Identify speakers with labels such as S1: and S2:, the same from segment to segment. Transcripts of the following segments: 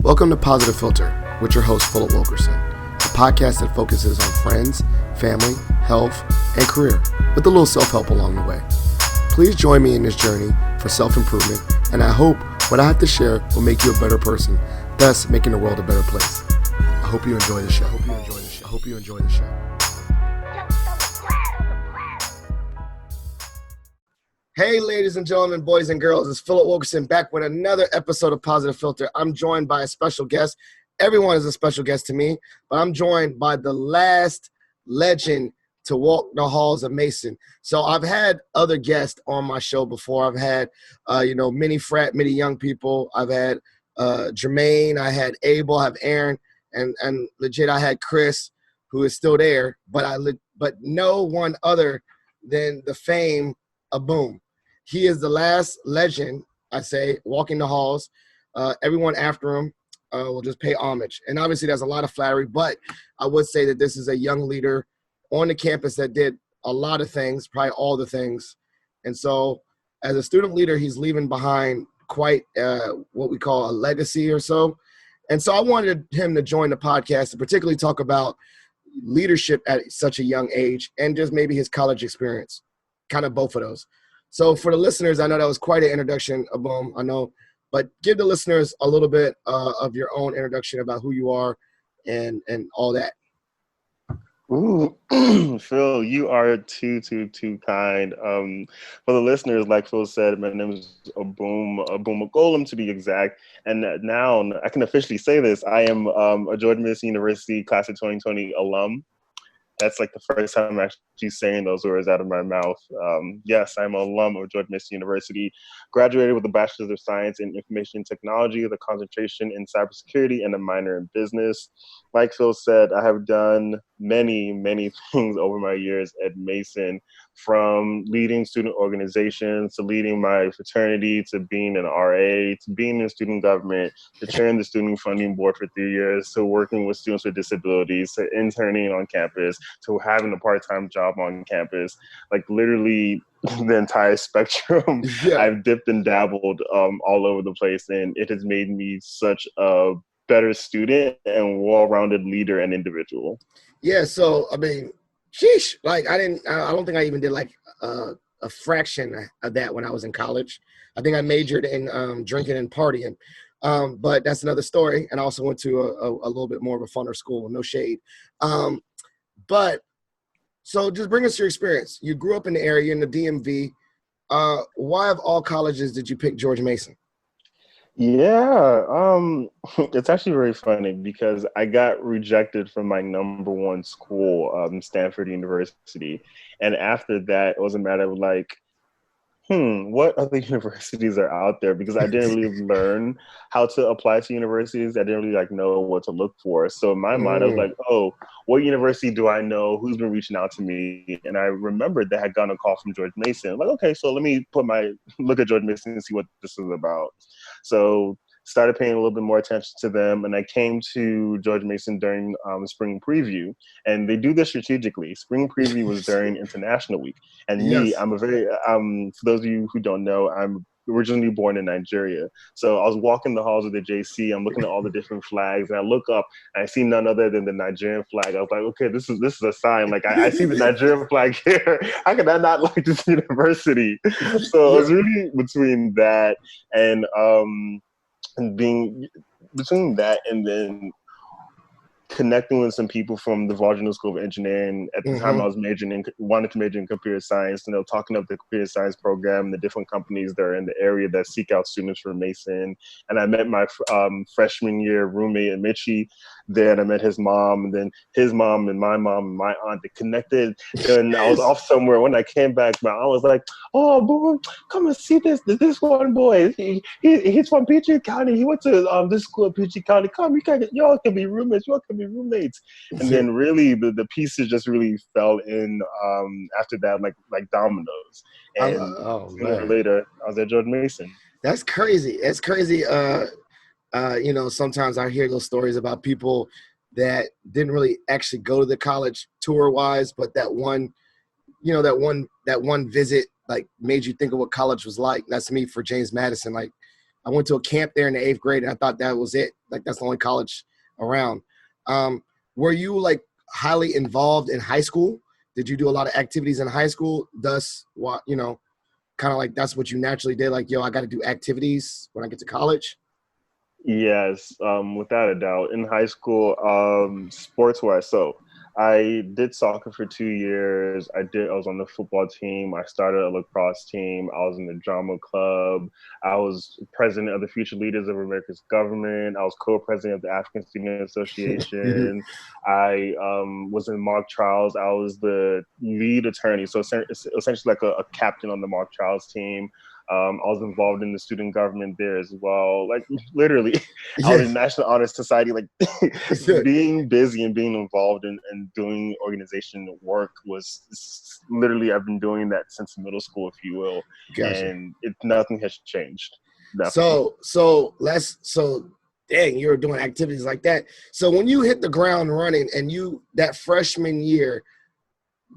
S1: Welcome to Positive Philter with your host, Philip Wilkerson, a podcast that focuses on friends, family, health, and career, with a little self-help along the way. Please join me in this journey for self-improvement, and I hope what I have to share will make you a better person, thus making the world a better place. I hope you enjoy the show. I hope you enjoy the show. Hey, ladies and gentlemen, boys and girls, it's Philip Wilkerson back with another episode of Positive Philter. I'm joined by a special guest. Everyone is a special guest to me, but I'm joined by the last legend to walk the halls of Mason. So I've had other guests on my show before. I've had, many young people. I've had Jermaine. I had Abel. I have Aaron, and legit, I had Chris, who is still there. But no one other than the fame Obum. He is the last legend, I say, walking the halls. Everyone after him will just pay homage. And obviously, there's a lot of flattery, but I would say that this is a young leader on the campus that did a lot of things, probably all the things. And so as a student leader, he's leaving behind quite what we call a legacy or so. And so I wanted him to join the podcast to particularly talk about leadership at such a young age and just maybe his college experience, kind of both of those. So for the listeners, I know that was quite an introduction, Obum, I know, but give the listeners a little bit of your own introduction about who you are and all that.
S2: Ooh, Phil, you are too kind. For the listeners, like Phil said, my name is Obum Egolum to be exact. And now I can officially say this. I am a George Mason University class of 2020 alum. That's like the first time I'm actually saying those words out of my mouth. Yes, I'm an alum of George Mason University, graduated with a Bachelor's of Science in Information Technology with a concentration in cybersecurity and a minor in business. Like Phil said, I have done many things over my years at Mason, from leading student organizations to leading my fraternity to being an RA to being in student government to chairing the student funding board for 3 years to working with students with disabilities to interning on campus to having a part-time job on campus, like literally the entire spectrum. Yeah. I've dipped and dabbled all over the place, and it has made me such a better student and well-rounded leader and individual.
S1: Yeah, so I mean, sheesh, like I don't think I even did like a fraction of that when I was in college. I think I majored in drinking and partying, but that's another story. And I also went to a little bit more of a funner school, no shade. But so just bring us your experience. You grew up in the area, in the DMV. Why of all colleges did you pick George Mason?
S2: Yeah, it's actually very funny because I got rejected from my number one school, Stanford University. And after that, it was a matter of like, what other universities are out there? Because I didn't really learn how to apply to universities. I didn't really know what to look for. So in my mind, I was like, oh, what university do I know? Who's been reaching out to me? And I remembered that I had gotten a call from George Mason. I'm like, okay, so let me look at George Mason and see what this is about. So started paying a little bit more attention to them, and I came to George Mason during spring preview, and they do this strategically. Spring preview was during International Week, and me, I'm a very for those of you who don't know, I'm originally born in Nigeria. So I was walking the halls of the JC, I'm looking at all the different flags, and I look up and I see none other than the Nigerian flag. I was like, okay, this is a sign. Like I see the Nigerian flag here. How could I not like this university? So it was really between that and being between that and then connecting with some people from the Virginia School of Engineering. At the time I was wanted to major in computer science, talking up the computer science program and the different companies that are in the area that seek out students from Mason. And I met my freshman year roommate in Mitchie. Then I met his mom, and then his mom and my aunt. They connected. And I was off somewhere. When I came back, my aunt was like, "Oh, boom, come and see this one boy. He's from Peachtree County. He went to this school in Peachtree County. Come, y'all can be roommates. Y'all can be roommates." And then really the pieces just really fell in after that, like dominoes. And later, I was at George Mason.
S1: That's crazy. It's crazy. Sometimes I hear those stories about people that didn't really actually go to the college tour wise, but that one visit like made you think of what college was like. That's me for James Madison. Like I went to a camp there in the 8th grade, and I thought that was it. Like, that's the only college around. Were you like highly involved in high school? Did you do a lot of activities in high school? Thus, what, you know, kind of like that's what you naturally did. Like, yo, I got to do activities when I get to college.
S2: Yes, without a doubt. In high school, sports-wise, so I did soccer for 2 years. I was on the football team. I started a lacrosse team. I was in the drama club. I was president of the Future Leaders of America's Government. I was co-president of the African Student Association. I was in mock trials. I was the lead attorney, so essentially like a captain on the mock trials team. I was involved in the student government there as well. Like literally, I was
S1: Yeah.
S2: in National Honor Society. Like being busy and being involved and doing organization work was literally, I've been doing that since middle school, if you will,
S1: Gotcha.
S2: and nothing has changed. Nothing.
S1: So dang, you were doing activities like that. So when you hit the ground running and that freshman year,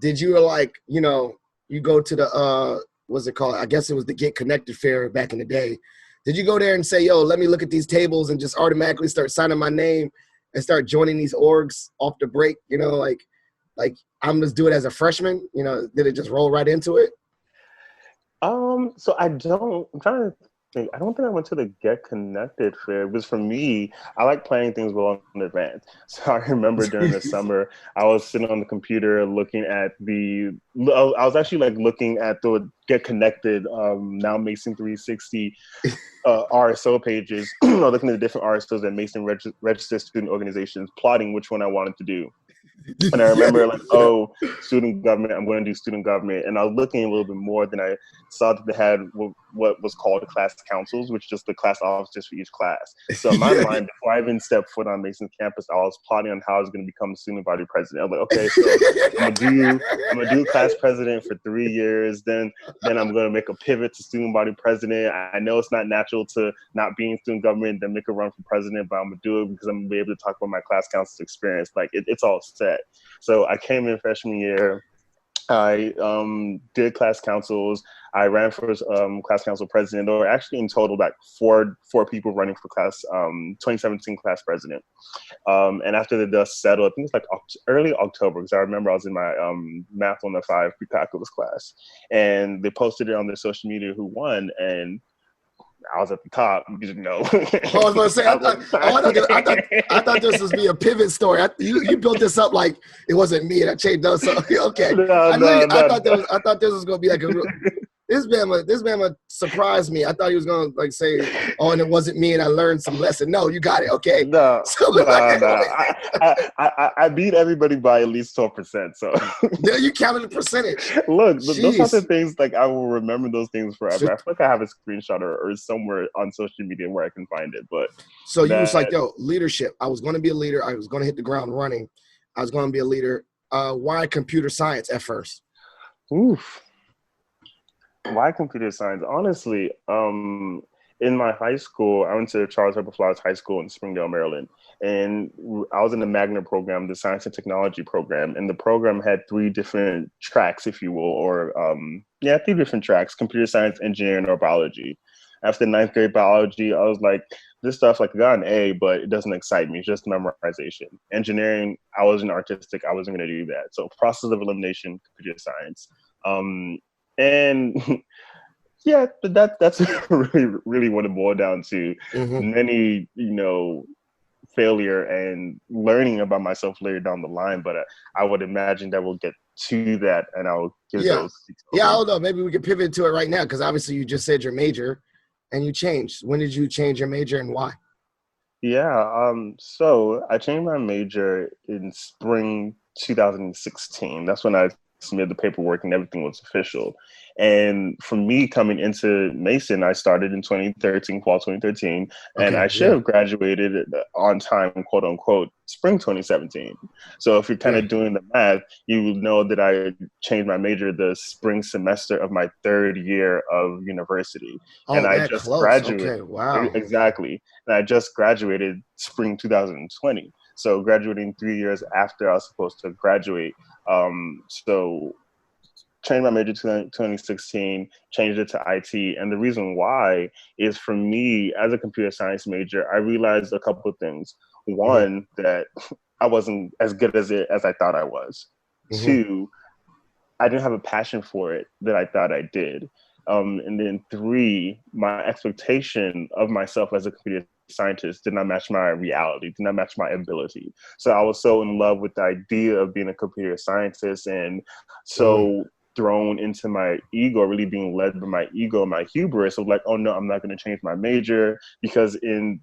S1: did you like, you know, you go to the what's it called? I guess it was the Get Connected Fair back in the day. Did you go there and say, yo, let me look at these tables and just automatically start signing my name and start joining these orgs off the break? You know, like I'm just do it as a freshman. You know, did it just roll right into it?
S2: So I'm trying to think. I don't think I went to the Get Connected fair. It was for me, I like planning things well in advance. So I remember during the summer, I was sitting on the computer looking at I was actually like looking at the Get Connected, now Mason 360 RSO pages, looking at the different RSOs that Mason registered student organizations, plotting which one I wanted to do. And I remember like,
S1: Yeah.
S2: oh, student government, I'm going to do student government. And I was looking a little bit more than I saw that they had what was called class councils, which is just the class officers for each class. So in my
S1: Yeah.
S2: mind, before I even stepped foot on Mason's campus, I was plotting on how I was going to become a student body president. I was like, okay, so I'm gonna do class president for 3 years. Then I'm gonna make a pivot to student body president. I know it's not natural to not be in student government, then make a run for president, but I'm gonna do it because I'm gonna be able to talk about my class council's experience. Like it's all set. So I came in freshman year. I did class councils. I ran for class council president. There were actually in total like four people running for class 2017 class president. And after the dust settled, I think it's like early October, because I remember I was in my math 105 pre-calculus class, and they posted it on their social media who won, and I was at the top. You know.
S1: I was going to say, I thought this was be a pivot story. You built this up like it wasn't me, and I changed up. So okay,
S2: No.
S1: I thought this was going to be like a real. This man surprised me. I thought he was gonna like say, "Oh, and it wasn't me," and I learned some lesson. No, you got it. Okay.
S2: No,
S1: So
S2: no. I beat everybody by at least 12%. So
S1: yeah, you counted the percentage.
S2: look, those are the
S1: Jeez.
S2: things like I will remember those things forever.
S1: So,
S2: I feel like I have a screenshot or somewhere on social media where I can find it. But
S1: so you was like,
S2: that,
S1: yo, leadership. I was going to be a leader. I was going to hit the ground running. I was going to be a leader. Why computer science at first?
S2: oof. Why computer science? Honestly, in my high school, I went to Charles Herbert Flowers High School in Springdale, Maryland, and I was in the Magna program, the Science and Technology program, and the program had 3 different tracks, if you will, or 3 different tracks: computer science, engineering, or biology. After 9th grade biology, I was like, this stuff, like I got an A, but it doesn't excite me, it's just memorization. Engineering, I wasn't artistic, I wasn't going to do that. So process of elimination, computer science. And yeah, that's really what it boiled down to.
S1: Mm-hmm.
S2: Many, failure and learning about myself later down the line. But I would imagine that we'll get to that, and I'll give
S1: Yeah.
S2: those.
S1: Yeah, I don't know. Maybe we can pivot to it right now because obviously you just said your major and you changed. When did you change your major and why?
S2: Yeah. So I changed my major in spring 2016. That's when I submitted the paperwork and everything was official. And for me coming into Mason, I started in 2013, fall 2013, and I
S1: Okay.
S2: should
S1: Yeah.
S2: have graduated on time, quote unquote, spring 2017. So if you're kind
S1: Yeah.
S2: of doing the math, you will know that I changed my major the spring semester of my 3rd year of university. And
S1: Oh,
S2: I
S1: that
S2: just
S1: close.
S2: graduated.
S1: Okay. Wow.
S2: Exactly. And I just graduated spring 2020. So graduating 3 years after I was supposed to graduate. So changed my major to 2016, changed it to IT. And the reason why is, for me, as a computer science major, I realized a couple of things. One, that I wasn't as good as I thought I was. Two, I didn't have a passion for it that I thought I did. And then three, my expectation of myself as a computer scientist did not match my reality, did not match my ability. So I was so in love with the idea of being a computer scientist, and so thrown into my ego, really being led by my ego, my hubris of like, oh no, I'm not going to change my major, because in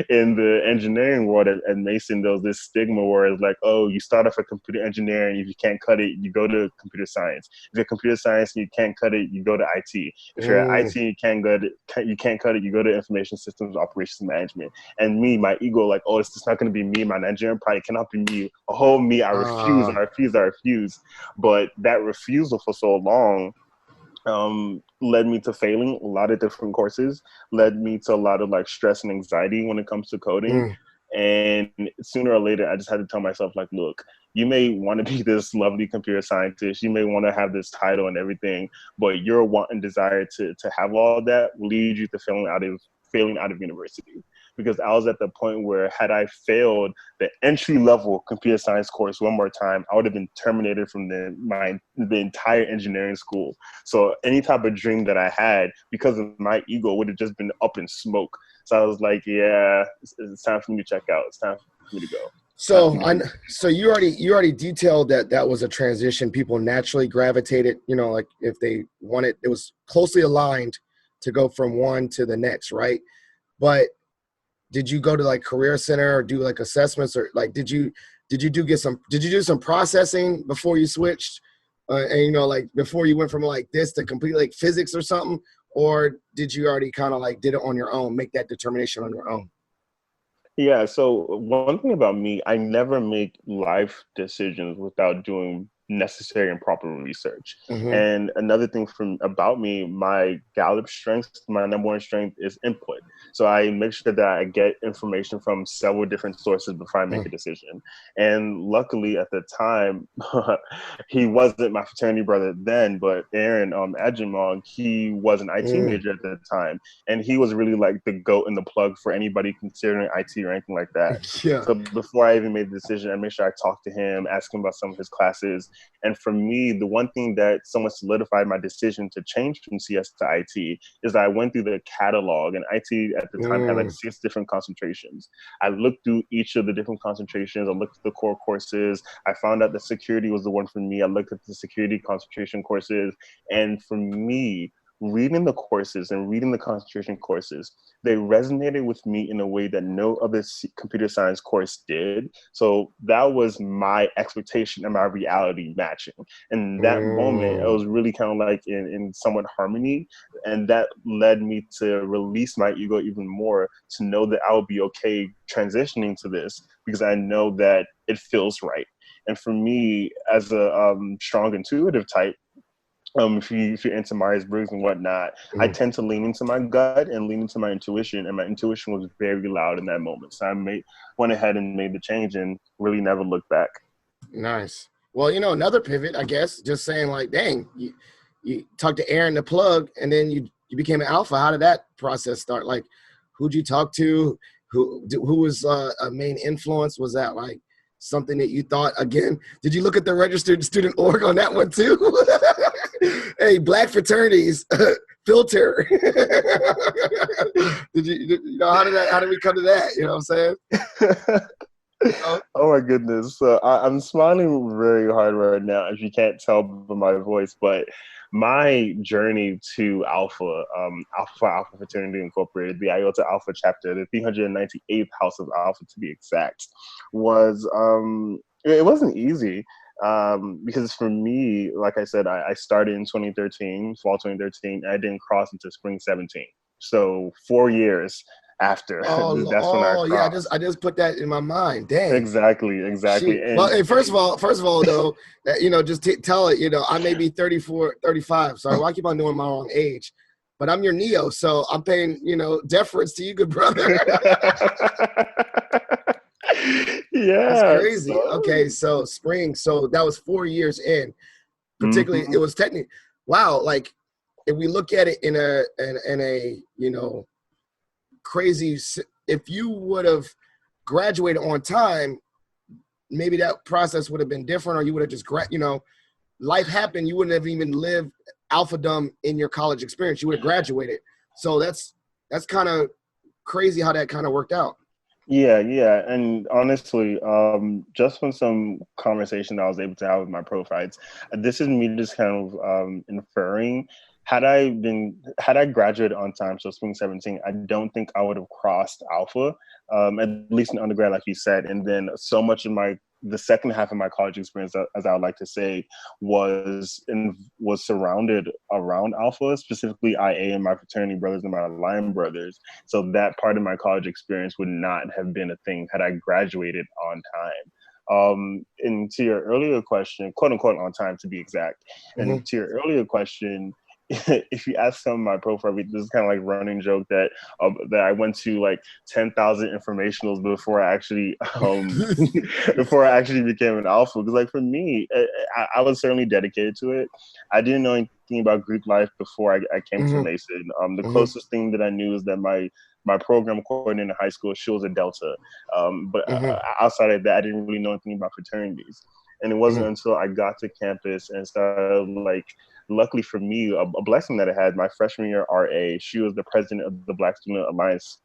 S2: in the engineering world at Mason, there was this stigma where it's like, oh, you start off at computer engineering, if you can't cut it, you go to computer science. If you're computer science and you can't cut it, you go to IT. If you're at IT and you can't cut it, you go to information systems operations management. And me, my ego, like, oh, it's just not going to be me. My Nigerian pride cannot be me. A whole me, I refuse. But that refusal for so long led me to failing a lot of different courses, led me to a lot of like stress and anxiety when it comes to coding. And sooner or later, I just had to tell myself, like, look, you may want to be this lovely computer scientist, you may want to have this title and everything, but your want and desire to have all that will lead you to failing out of university. Because I was at the point where, had I failed the entry-level computer science course one more time, I would have been terminated from the entire engineering school. So any type of dream that I had, because of my ego, would have just been up in smoke. So I was like, yeah, it's time for me to check out. It's time for me to go.
S1: So you already detailed that was a transition. People naturally gravitated, like if they wanted, it was closely aligned to go from one to the next, right? But did you go to like career center or do like assessments, or like did you do some processing before you switched, and like before you went from like this to complete like physics or something, or did you already kind of like did it on your own, make that determination on your own?
S2: Yeah, so one thing about me, I never make life decisions without doing necessary and proper research. And another thing about me, my Gallup strength, my number one strength is input. So I make sure that I get information from several different sources before I make a decision. And luckily at the time, he wasn't my fraternity brother then, but Aaron Ajimong, he was an IT major at the time. And he was really like the goat and the plug for anybody considering IT or anything like that.
S1: Yeah.
S2: So before I even made the decision, I made sure I talked to him, asked him about some of his classes. And for me, the one thing that somewhat solidified my decision to change from CS to IT is that I went through the catalog, and IT at the time had like 6 different concentrations. I looked through each of the different concentrations. I looked at the core courses. I found out that security was the one for me. I looked at the security concentration courses. And for me, reading the courses and reading the concentration courses, they resonated with me in a way that no other computer science course did. So that was my expectation and my reality matching. And that moment, it was really kind of like in somewhat harmony. And that led me to release my ego even more, to know that I would be okay transitioning to this because I know that it feels right. And for me, as a strong intuitive type, if you're into Myers-Briggs and whatnot, I tend to lean into my gut and lean into my intuition, and my intuition was very loud in that moment. So I went ahead and made the change and really never looked back.
S1: Nice. Well, another pivot, I guess, just saying like, dang, you talked to Aaron the plug, and then you became an alpha. How did that process start? Like, who'd you talk to? Who was a main influence? Was that like something that you thought, again, did you look at the registered student org on that one too? Hey, black fraternities, filter. How did we come to that? You know what I'm saying?
S2: Oh my goodness. So I'm smiling very hard right now, if you can't tell by my voice, but my journey to Alpha Fraternity Incorporated, the Iota Alpha chapter, the 398th house of Alpha to be exact, was, it wasn't easy. Because for me, like I said, I started in 2013, fall 2013, and I didn't cross until spring 17. So 4 years after, that's when I crossed.
S1: Yeah, I just put that in my mind. Dang.
S2: Exactly.
S1: And, well, hey, first of all, though, just tell it, I may be 34, 35. Sorry, why I keep on doing my wrong age? But I'm your Neo, so I'm paying, deference to you, good brother.
S2: Yeah.
S1: That's crazy. Okay, so spring. So that was 4 years in. particularly it was technically, wow, like if we look at it in a you know, crazy, if you would have graduated on time, maybe that process would have been different, or you would have just, you know, life happened. You wouldn't have even lived alphadom in your college experience. You would have graduated. So that's kind of crazy how that kind of worked out.
S2: Yeah, yeah. And honestly, just from some conversation that I was able to have with my pro fights, this is me just kind of inferring. Had I graduated on time, so spring 17, I don't think I would have crossed alpha, at least in undergrad, like you said. And then so much of the second half of my college experience, as I would like to say, was surrounded around alpha, specifically IA and my fraternity brothers and my Lion brothers. So that part of my college experience would not have been a thing had I graduated on time. And to your earlier question, quote unquote on time to be exact, and to your earlier question, if you ask some of my profile, this is kind of like running joke that I went to like 10,000 informationals before I actually before I actually became an alpha. Because like for me, I was certainly dedicated to it. I didn't know anything about Greek life before I came to Mason. The closest thing that I knew is that my program coordinator in high school, she was a Delta. But outside of that, I didn't really know anything about fraternities. And it wasn't until I got to campus and started, like, luckily for me, a blessing that I had, my freshman year RA, she was the president of the Black Student Alliance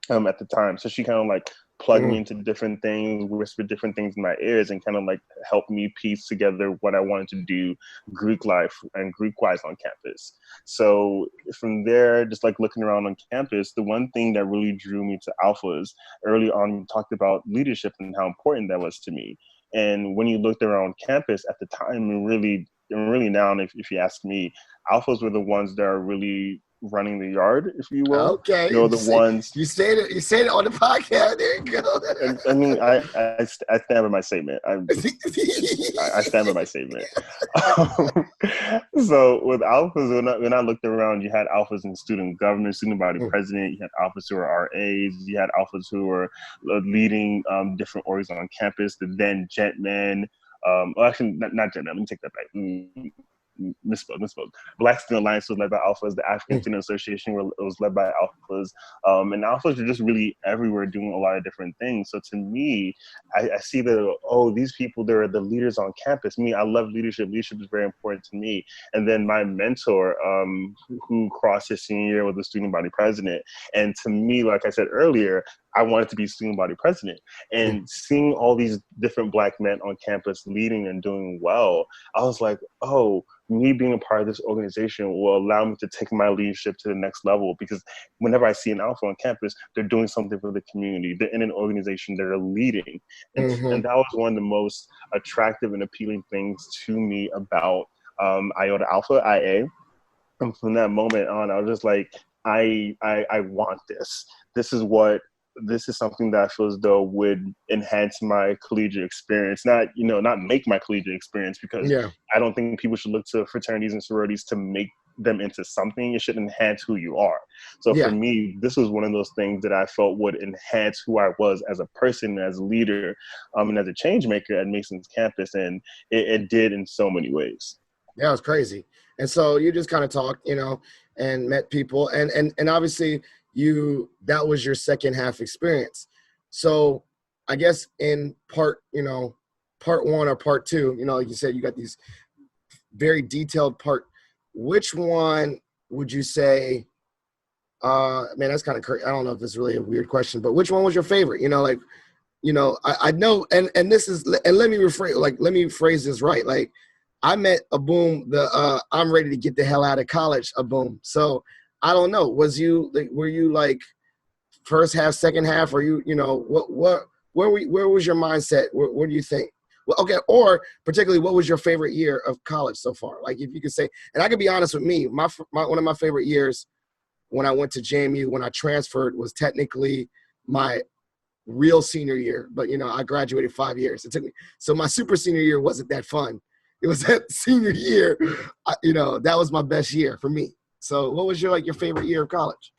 S2: at the time. So she kind of like plugged me into different things, whispered different things in my ears, and kind of like helped me piece together what I wanted to do Greek life and Greek-wise on campus. So from there, just like looking around on campus, the one thing that really drew me to alphas early on, we talked about leadership and how important that was to me. And when you looked around campus at the time, and really now, if you ask me, alphas were the ones that are really running the yard, if you will.
S1: Okay,
S2: They're the ones.
S1: You said it. You said it on the podcast. There you go.
S2: And I mean, I stand by my statement. I stand by my statement. So with alphas, when I looked around, you had alphas in student government, student body president. You had alphas who were RAs. You had alphas who were leading different orgs on campus. The then Jetmen. Well, actually, not Jetmen. Let me take that back. Misspoke. Black Student Alliance was led by alphas. The African Student Association was led by alphas. And alphas are just really everywhere doing a lot of different things. So to me, I see that, these people, they're the leaders on campus. Me, I love leadership. Leadership is very important to me. And then my mentor, who crossed his senior year, was the student body president. And to me, like I said earlier, I wanted to be student body president. And seeing all these different Black men on campus leading and doing well, I was like, me being a part of this organization will allow me to take my leadership to the next level, because whenever I see an alpha on campus, they're doing something for the community. They're in an organization that are leading. And that was one of the most attractive and appealing things to me about Iota Alpha, IA. And from that moment on, I was just like, I want this. This is something that I feel as though would enhance my collegiate experience, not make my collegiate experience, because I don't think people should look to fraternities and sororities to make them into something. It should enhance who you are. So for me, this was one of those things that I felt would enhance who I was as a person, as a leader, and as a change maker at Mason's campus. And it did in so many ways.
S1: Yeah, it was crazy. And so you just kind of talked, and met people, and obviously that was your second half experience. So I guess in part one or part two, like you said, you got these very detailed part. Which one would you say, man, that's kind of crazy. I don't know if it's really a weird question, but which one was your favorite? I know, and this is, and let me phrase this right. Like, I met Obum, I'm ready to get the hell out of college Obum. So I don't know. Were you like first half, second half, or where was your mindset? What do you think? Well, okay. Or particularly, what was your favorite year of college so far? Like, if you could say, and I could be honest with me, one of my favorite years when I went to JMU, when I transferred, was technically my real senior year. But, I graduated 5 years. It took me. So my super senior year wasn't that fun. It was that senior year, that was my best year for me. So what was your favorite year of college?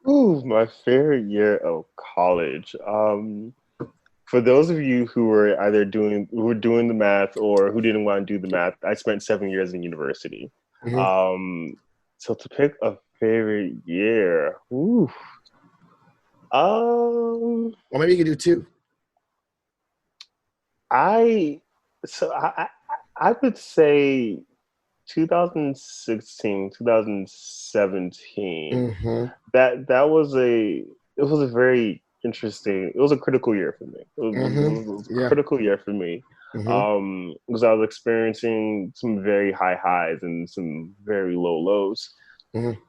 S2: Ooh, my favorite year of college. for those of you who were doing the math or who didn't want to do the math, I spent 7 years in university.
S1: Mm-hmm.
S2: So to pick a favorite year, ooh,
S1: Or maybe you could do two.
S2: I so I would say 2016, 2017.
S1: Mm-hmm.
S2: That was a very interesting. It was a critical year for me.
S1: Mm-hmm.
S2: It was a
S1: Yeah.
S2: critical year for me.
S1: Mm-hmm.
S2: Because I was experiencing some very high highs and some very low lows.
S1: Mm-hmm.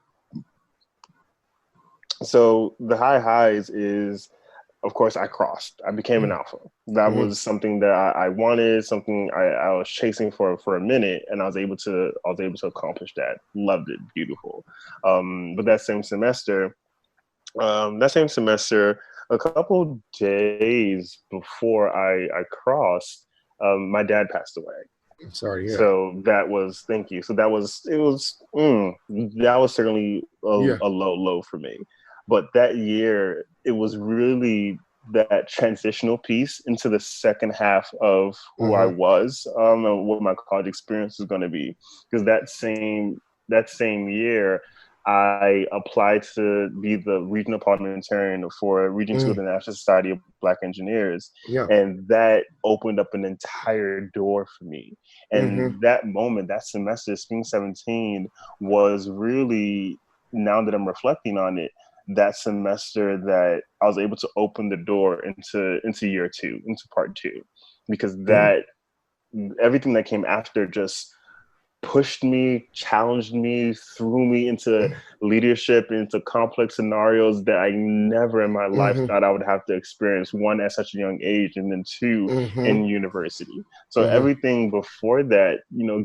S2: So the high highs is, of course, I crossed. I became an alpha. That
S1: Mm-hmm.
S2: was something that I wanted, something I was chasing for a minute, and I was able to accomplish that. Loved it, beautiful. But that same semester, a couple days before I crossed, my dad passed away.
S1: I'm sorry to hear that.
S2: So that was, thank you. So that was certainly
S1: Yeah.
S2: a low for me. But that year, it was really that transitional piece into the second half of who I
S1: Mm-hmm.
S2: was, and what my college experience was going to be. Because that same year, I applied to be the regional parliamentarian for Region 2 of
S1: Mm.
S2: the National Society of Black Engineers.
S1: Yeah.
S2: And that opened up an entire door for me.
S1: Mm-hmm.
S2: And that moment, that semester, Spring 17, was really, now that I'm reflecting on it, that semester that I was able to open the door into year two, into part two, because
S1: Mm.
S2: that everything that came after just pushed me, challenged me, threw me into leadership, into complex scenarios that I never in my life
S1: Mm-hmm.
S2: thought I would have to experience, one, at such a young age, and then two,
S1: Mm-hmm.
S2: in university. So
S1: Mm-hmm.
S2: everything before that,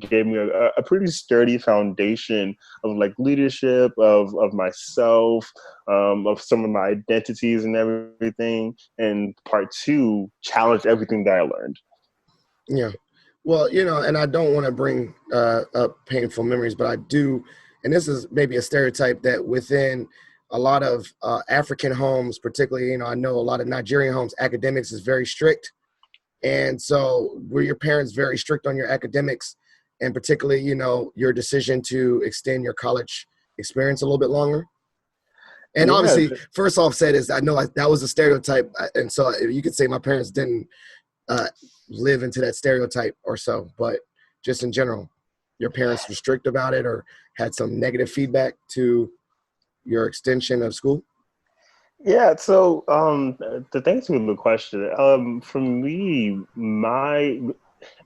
S2: gave me a pretty sturdy foundation of like leadership, of myself, of some of my identities and everything. And part two challenged everything that I learned.
S1: Yeah. Well, and I don't want to bring up painful memories, but I do, and this is maybe a stereotype that within a lot of African homes, particularly, I know a lot of Nigerian homes, academics is very strict. And so were your parents very strict on your academics, and particularly, your decision to extend your college experience a little bit longer? And
S2: Yeah,
S1: obviously, first off said is I know that was a stereotype. And so you could say my parents didn't uh, live into that stereotype or so, but just in general, your parents were strict about it or had some negative feedback to your extension of school?
S2: Yeah, so the thanks for the question. For me,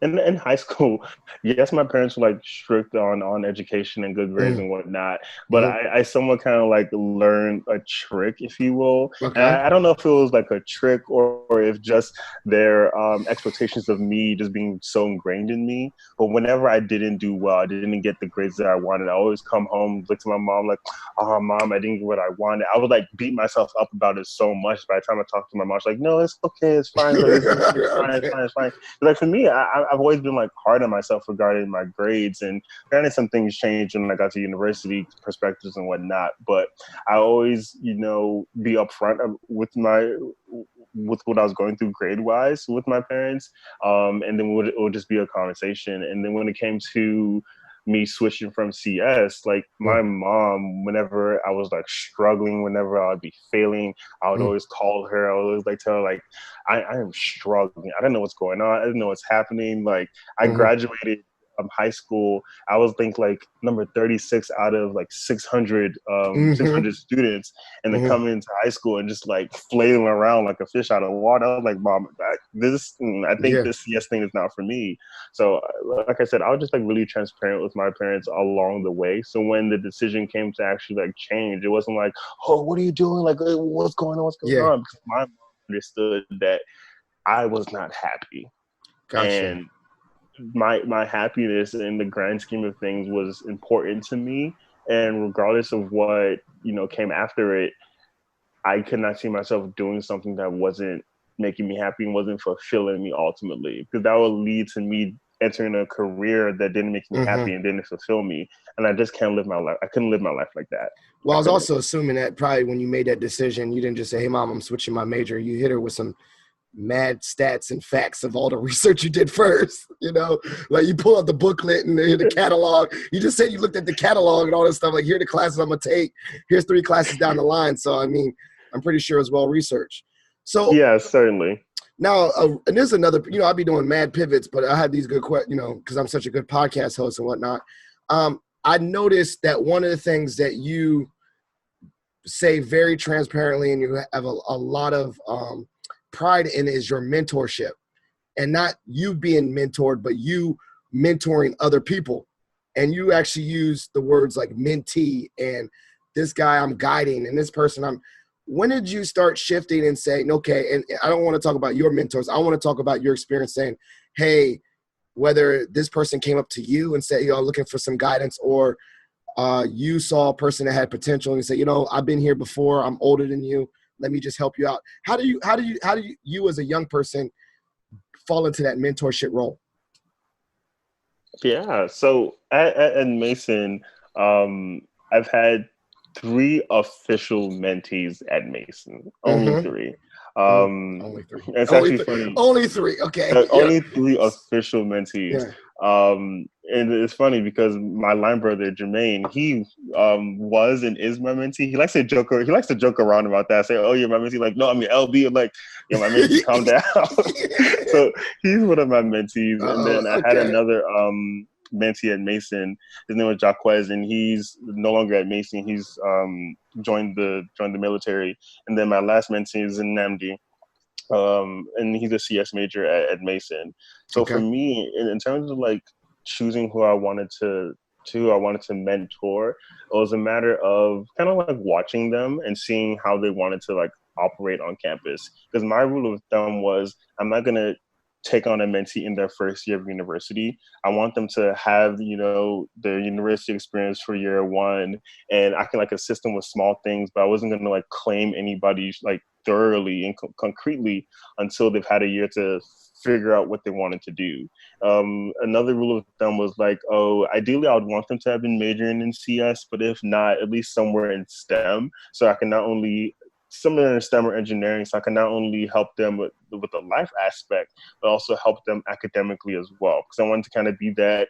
S2: in high school, yes, my parents were like strict on education and good grades
S1: Mm-hmm.
S2: and whatnot, but I somewhat kind of like learned a trick, if you will. And
S1: Okay.
S2: I don't know if it was like a trick or if just their expectations of me just being so ingrained in me. But whenever I didn't do well, I didn't get the grades that I wanted, I always come home, look to my mom like, "Oh, mom, I didn't get what I wanted." I would like beat myself up about it so much. By the time I talked to my mom, she's like, "No, it's okay, it's fine, like it's fine, it's
S1: Okay.
S2: fine, it's fine." But like for me, I've always been like hard on myself regarding my grades, and granted, some things changed when I got to university, perspectives and whatnot. But I always, be upfront with what I was going through grade wise with my parents, and then it would just be a conversation. And then when it came to me switching from CS, like my mom, whenever I was like struggling, whenever I would be failing, I would always call her. I would always like tell her like, I am struggling. I don't know what's going on. I don't know what's happening. Like I
S1: Mm-hmm.
S2: graduated high school. I was think like number 36 out of like 600
S1: Mm-hmm.
S2: 600 students, and then
S1: Mm-hmm.
S2: coming into high school and just like flailing around like a fish out of water. I was like, mom, I think
S1: Yeah.
S2: this CS thing is not for me. So like I said, I was just like really transparent with my parents along the way. So when the decision came to actually like change, it wasn't like, oh, what are you doing? Like, what's going on? What's going
S1: Yeah.
S2: on? Because my mom understood that I was not happy.
S1: Gotcha.
S2: And my happiness in the grand scheme of things was important to me. And regardless of what, came after it, I could not see myself doing something that wasn't making me happy and wasn't fulfilling me ultimately, because that would lead to me entering a career that didn't make me
S1: Mm-hmm.
S2: happy and didn't fulfill me. And I just can't live my life. I couldn't live my life like that.
S1: Well,
S2: I
S1: I was
S2: couldn't.
S1: also assuming that probably when you made that decision, you didn't just say, "Hey, mom, I'm switching my major." You hit her with some mad stats and facts of all the research you did first. You know, like you pull out the booklet and the catalog. You just said you looked at the catalog and all this stuff. Like, here are the classes I'm gonna take. Here's 3 classes down the line. So I mean, I'm pretty sure it's well researched. So
S2: yeah, certainly.
S1: now, and there's another. You know, I'll be doing mad pivots, but I had these good questions. You know, because I'm such a good podcast host and whatnot. I noticed that one of the things that you say very transparently and you have a lot of pride in is your mentorship, and not you being mentored, but you mentoring other people. And you actually use the words like mentee and this guy I'm guiding and this person I'm. When did you start shifting and saying, okay, and I don't want to talk about your mentors. I want to talk about your experience saying, hey, whether this person came up to you and said, you know, looking for some guidance, or you saw a person that had potential and you say, you know, I've been here before. I'm older than you. Let me just help you out. How do you as a young person fall into that mentorship role?
S2: Yeah. So at Mason, I've had 3 official mentees at Mason. Only
S1: Mm-hmm.
S2: 3.
S1: Only 3.
S2: It's actually funny.
S1: Only 3. Okay. Yeah.
S2: Only 3 official mentees.
S1: Yeah.
S2: And it's funny because my line brother Jermaine, he was and is my mentee. He likes to joke. He likes to joke around about that. Say, "Oh, you're my mentee." Like, no, I'm your LB. I'm like, "You're my mentee. Calm down." So he's one of my mentees. And then I had
S1: Okay.
S2: another mentee at Mason. His name was Jaquez, and he's no longer at Mason. He's joined the military. And then my last mentee is in Namdi. And he's a CS major at Mason. So for
S1: Okay.
S2: me, in terms of like choosing who I wanted to mentor, it was a matter of kind of like watching them and seeing how they wanted to like operate on campus. Because my rule of thumb was, I'm not gonna take on a mentee in their first year of university. I want them to have, you know, their university experience for year 1, and I can like assist them with small things, but I wasn't gonna like claim anybody like thoroughly and concretely until they've had a year to figure out what they wanted to do. Another rule of thumb was like, oh, ideally I would want them to have been majoring in CS, but if not, at least somewhere in STEM, so I can not only somewhere in STEM or engineering, so I can not only help them with the life aspect, but also help them academically as well. Because I wanted to kind of be that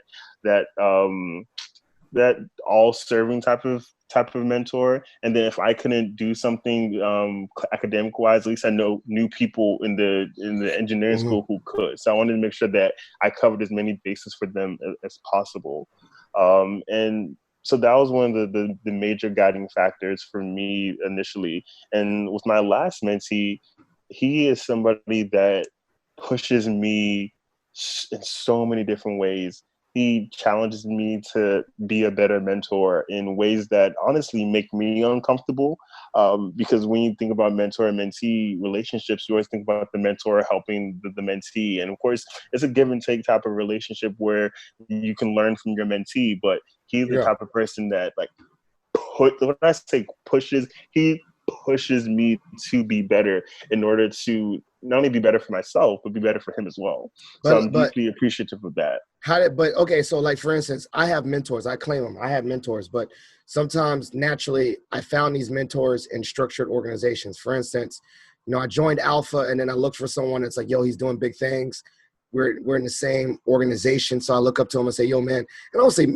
S2: all serving type of mentor. And then if I couldn't do something academic wise, at least I know new people in the engineering
S1: Mm-hmm.
S2: school who could. So I wanted to make sure that I covered as many bases for them as possible. And so that was one of the major guiding factors for me initially. And with my last mentee, he is somebody that pushes me in so many different ways. He challenges me to be a better mentor in ways that honestly make me uncomfortable. Because when you think about mentor and mentee relationships, you always think about the mentor helping the mentee. And of course, it's a give and take type of relationship where you can learn from your mentee, but he's the
S1: Yeah.
S2: type of person that like when I say pushes, he pushes me to be better in order to not only be better for myself, but be better for him as well. So I'm
S1: But
S2: deeply appreciative of that.
S1: okay, so like for instance, I have mentors. I claim them. I have mentors, but sometimes naturally I found these mentors in structured organizations. For instance, you know, I joined Alpha and then I looked for someone that's like, yo, he's doing big things. We're in the same organization. So I look up to him and say, yo, man, and I don't say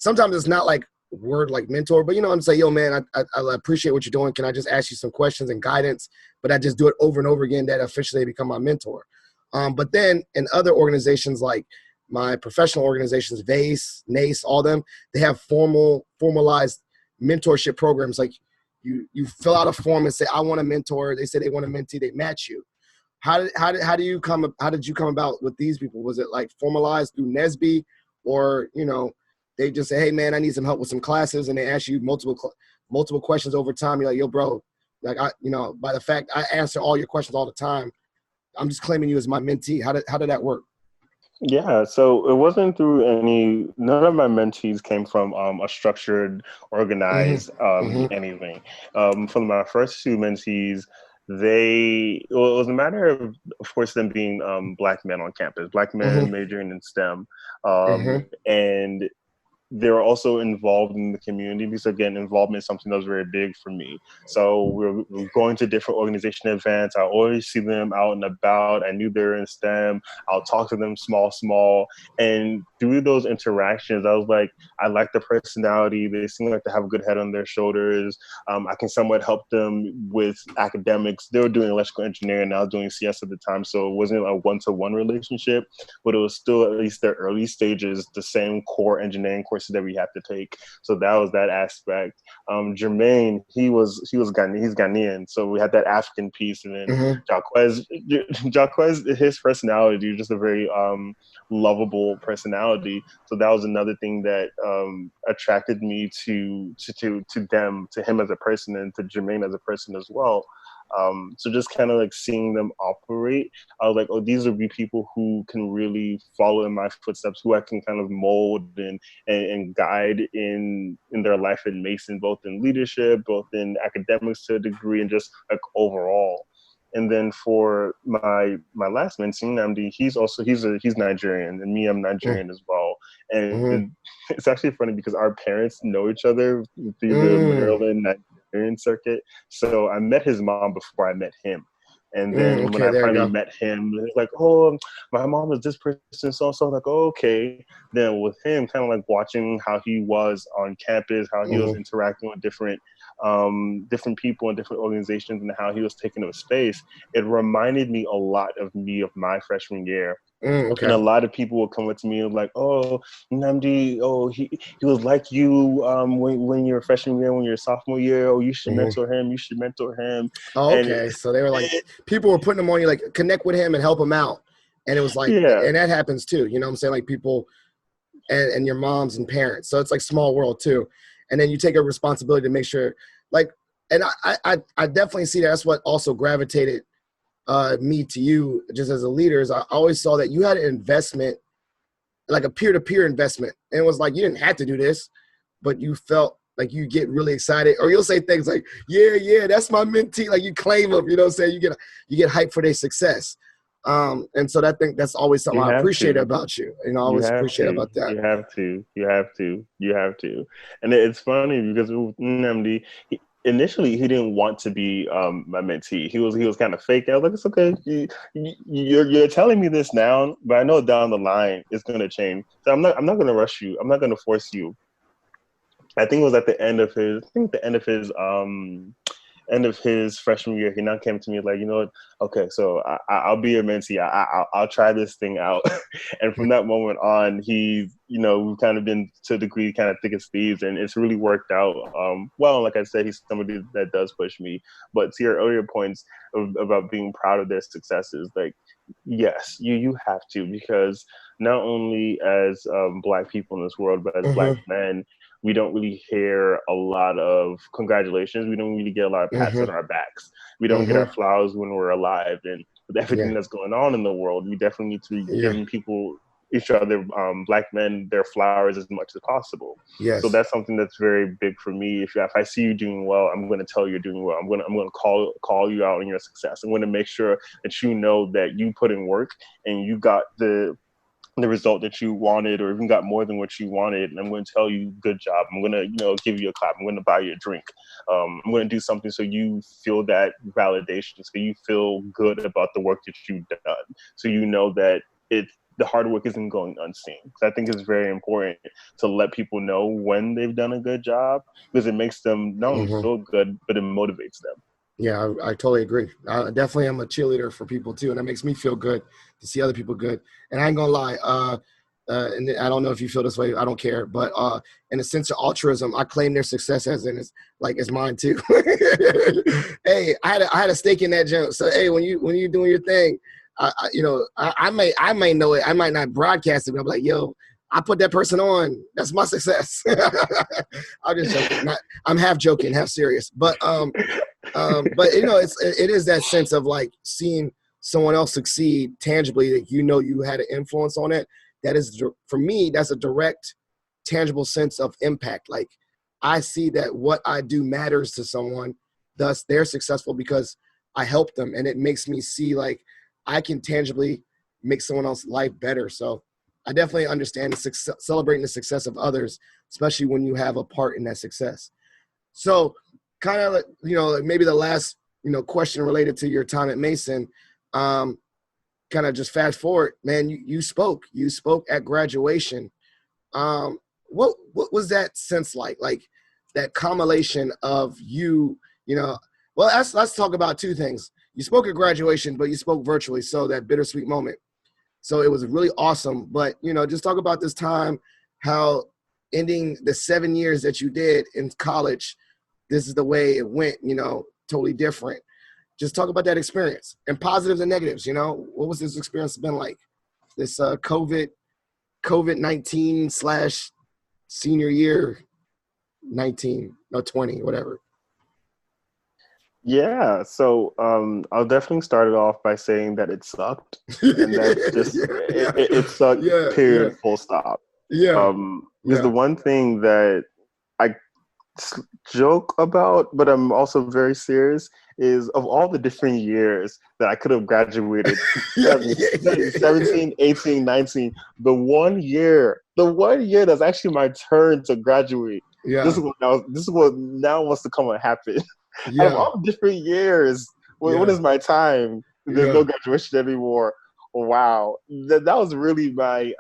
S1: sometimes it's not like word like mentor, but you know, I'm saying, yo, man, I appreciate what you're doing. Can I just ask you some questions and guidance? But I just do it over and over again that officially become my mentor. But then in other organizations like my professional organizations, VACE, NACE, all them, they have formalized mentorship programs. Like you fill out a form and say, I want a mentor. They say they want a mentee, they match you. How did you come about with these people? Was it like formalized through NSBE, or, you know, they just say, hey man, I need some help with some classes, and they ask you multiple questions over time. You're like, yo, bro, like by the fact I answer all your questions all the time, I'm just claiming you as my mentee. How did that work?
S2: Yeah, so it wasn't through none of my mentees came from a structured,
S1: Mm-hmm.
S2: organized
S1: Mm-hmm.
S2: anything. From my first 2 mentees, it was a matter of course, them being Black men on campus, Black men
S1: Mm-hmm.
S2: majoring in STEM.
S1: Mm-hmm.
S2: And they were also involved in the community, because again, involvement is something that was very big for me. So we're going to different organization events. I always see them out and about. I knew they were in STEM. I'll talk to them small. And through those interactions, I was like, I like their personality. They seem like they have a good head on their shoulders. I can somewhat help them with academics. They were doing electrical engineering, and I was doing CS at the time. So it wasn't a one-to-one relationship, but it was still, at least their early stages, the same core engineering courses that we had to take. So that was that aspect. Jermaine, he's Ghanaian, so we had that African piece, and then Jaquez, his personality was just a very lovable personality. So that was another thing that attracted me to them, to him as a person, and to Jermaine as a person as well. So just kind of like seeing them operate, I was like, oh, these are people who can really follow in my footsteps, who I can kind of mold and guide in their life in Mason, both in leadership, both in academics to a degree, and just like overall. And then for my last mentee, Nnamdi, he's Nigerian, and me, I'm Nigerian as well. And it's actually funny because our parents know each other through the Maryland Nigerian circuit. So I met his mom before I met him. And then when I finally met him, it's like, oh, my mom is this person, so like, oh, okay. Then with him, kind of like watching how he was on campus, how he was interacting with different people and different organizations, and how he was taking up space, it reminded me a lot of my freshman year. And a lot of people will come up to me and like, oh, Nnamdi, oh, he was like you when you're a freshman year, when you're a sophomore year, oh, you should mentor him,
S1: Oh, okay. So they were like, people were putting them on you, like, connect with him and help him out. And it was like, and that happens too, you know what I'm saying? Like people and your moms and parents. So it's like small world too. And then you take a responsibility to make sure, like, and I definitely see that's what also gravitated me to you just as a leader. Is I always saw that you had an investment, like a peer-to-peer investment. And it was like, you didn't have to do this, but you felt like you get really excited, or you'll say things like, yeah, that's my mentee. Like you claim them, you know what I'm saying? You get hyped for their success. And so that's always something I appreciate about you. You know, I always appreciate about that.
S2: You have to. And it's funny because Nnamdi, initially he didn't want to be my mentee. He was kind of fake. I was like, it's okay. You're telling me this now, but I know down the line it's going to change. So I'm not going to rush you. I'm not going to force you. I think it was at the end of his freshman year, he now came to me like, you know what? Okay, so I'll be your mentee. I'll try this thing out. And from that moment on, we've kind of been to a degree kind of thick as thieves, and it's really worked out well. Like I said, he's somebody that does push me. But to your earlier points about being proud of their successes, like, yes, you have to, because not only as Black people in this world, but as Black men, we don't really hear a lot of congratulations. We don't really get a lot of pats on our backs. We don't get our flowers when we're alive. And with everything that's going on in the world, we definitely need to be giving each other, Black men, their flowers as much as possible.
S1: Yes.
S2: So that's something that's very big for me. If I see you doing well, I'm going to tell you you're doing well. I'm going to call you out on your success. I'm going to make sure that you know that you put in work and you got the result that you wanted, or even got more than what you wanted. And I'm going to tell you, good job. I'm going to give you a clap. I'm going to buy you a drink. I'm going to do something so you feel that validation, so you feel good about the work that you've done. So you know that the hard work isn't going unseen. Because I think it's very important to let people know when they've done a good job, because it makes them not only feel good, but it motivates them.
S1: Yeah, I totally agree. I definitely am a cheerleader for people too, and that makes me feel good to see other people good. And I ain't gonna lie, and I don't know if you feel this way. I don't care, but in a sense of altruism, I claim their success as it's mine too. Hey, I had a stake in that joke. So hey, when you doing your thing, I may know it. I might not broadcast it, but I'm like, yo, I put that person on. That's my success. I'm just joking. I'm half joking, half serious. But it is that sense of like seeing someone else succeed tangibly, that you had an influence on it. That is, for me, that's a direct, tangible sense of impact. Like I see that what I do matters to someone, thus they're successful because I help them, and it makes me see like I can tangibly make someone else's life better. So I definitely understand celebrating the success of others, especially when you have a part in that success. So kind of, maybe the last, question related to your time at Mason, kind of just fast forward, man, you spoke at graduation. What was that sense like? Like that culmination of well, let's talk about two things. You spoke at graduation, but you spoke virtually. So that bittersweet moment. So it was really awesome. But, just talk about this time, how ending the 7 years that you did in college, this is the way it went, totally different. Just talk about that experience and positives and negatives. What was this experience been like? This COVID-19 / senior year 19 or 20, whatever.
S2: Yeah, so I'll definitely start it off by saying that it sucked, and that's just it sucked. Period. Full stop.
S1: Yeah.
S2: Because the one thing that I joke about, but I'm also very serious, is of all the different years that I could have graduated, 17, 18, 19, the one year that's actually my turn to graduate.
S1: Yeah.
S2: This is what now wants to come and happen. Out of all the different years, what is my time? There's no graduation anymore. Wow, that was really my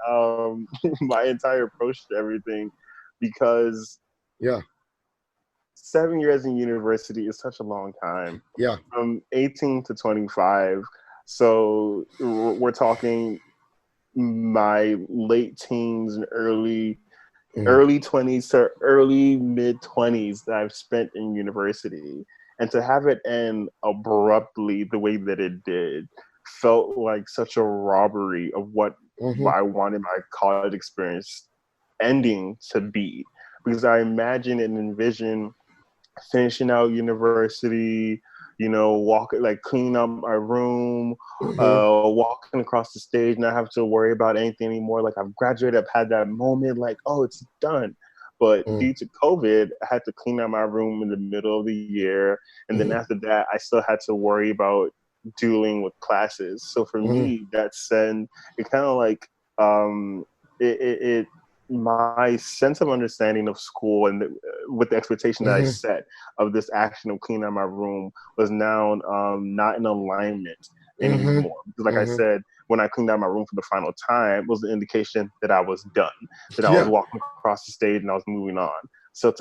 S2: my entire approach to everything, because 7 years in university is such a long time.
S1: Yeah.
S2: From 18 to 25. So we're talking my late teens and early 20s to early mid 20s that I've spent in university. And to have it end abruptly the way that it did felt like such a robbery of what I wanted my college experience ending to be. Because I imagine and envision finishing out university, cleaning up my room, walking across the stage, not have to worry about anything anymore. Like, I've graduated, I've had that moment, like, oh, it's done. But due to COVID, I had to clean out my room in the middle of the year. And then after that, I still had to worry about dealing with classes. So for me, that said, it kind of like, my sense of understanding of school and with the expectation that I set of this action of cleaning out my room was now not in alignment anymore. Because like I said, when I cleaned out my room for the final time, it was an indication that I was done, that I was walking across the stage and I was moving on. So to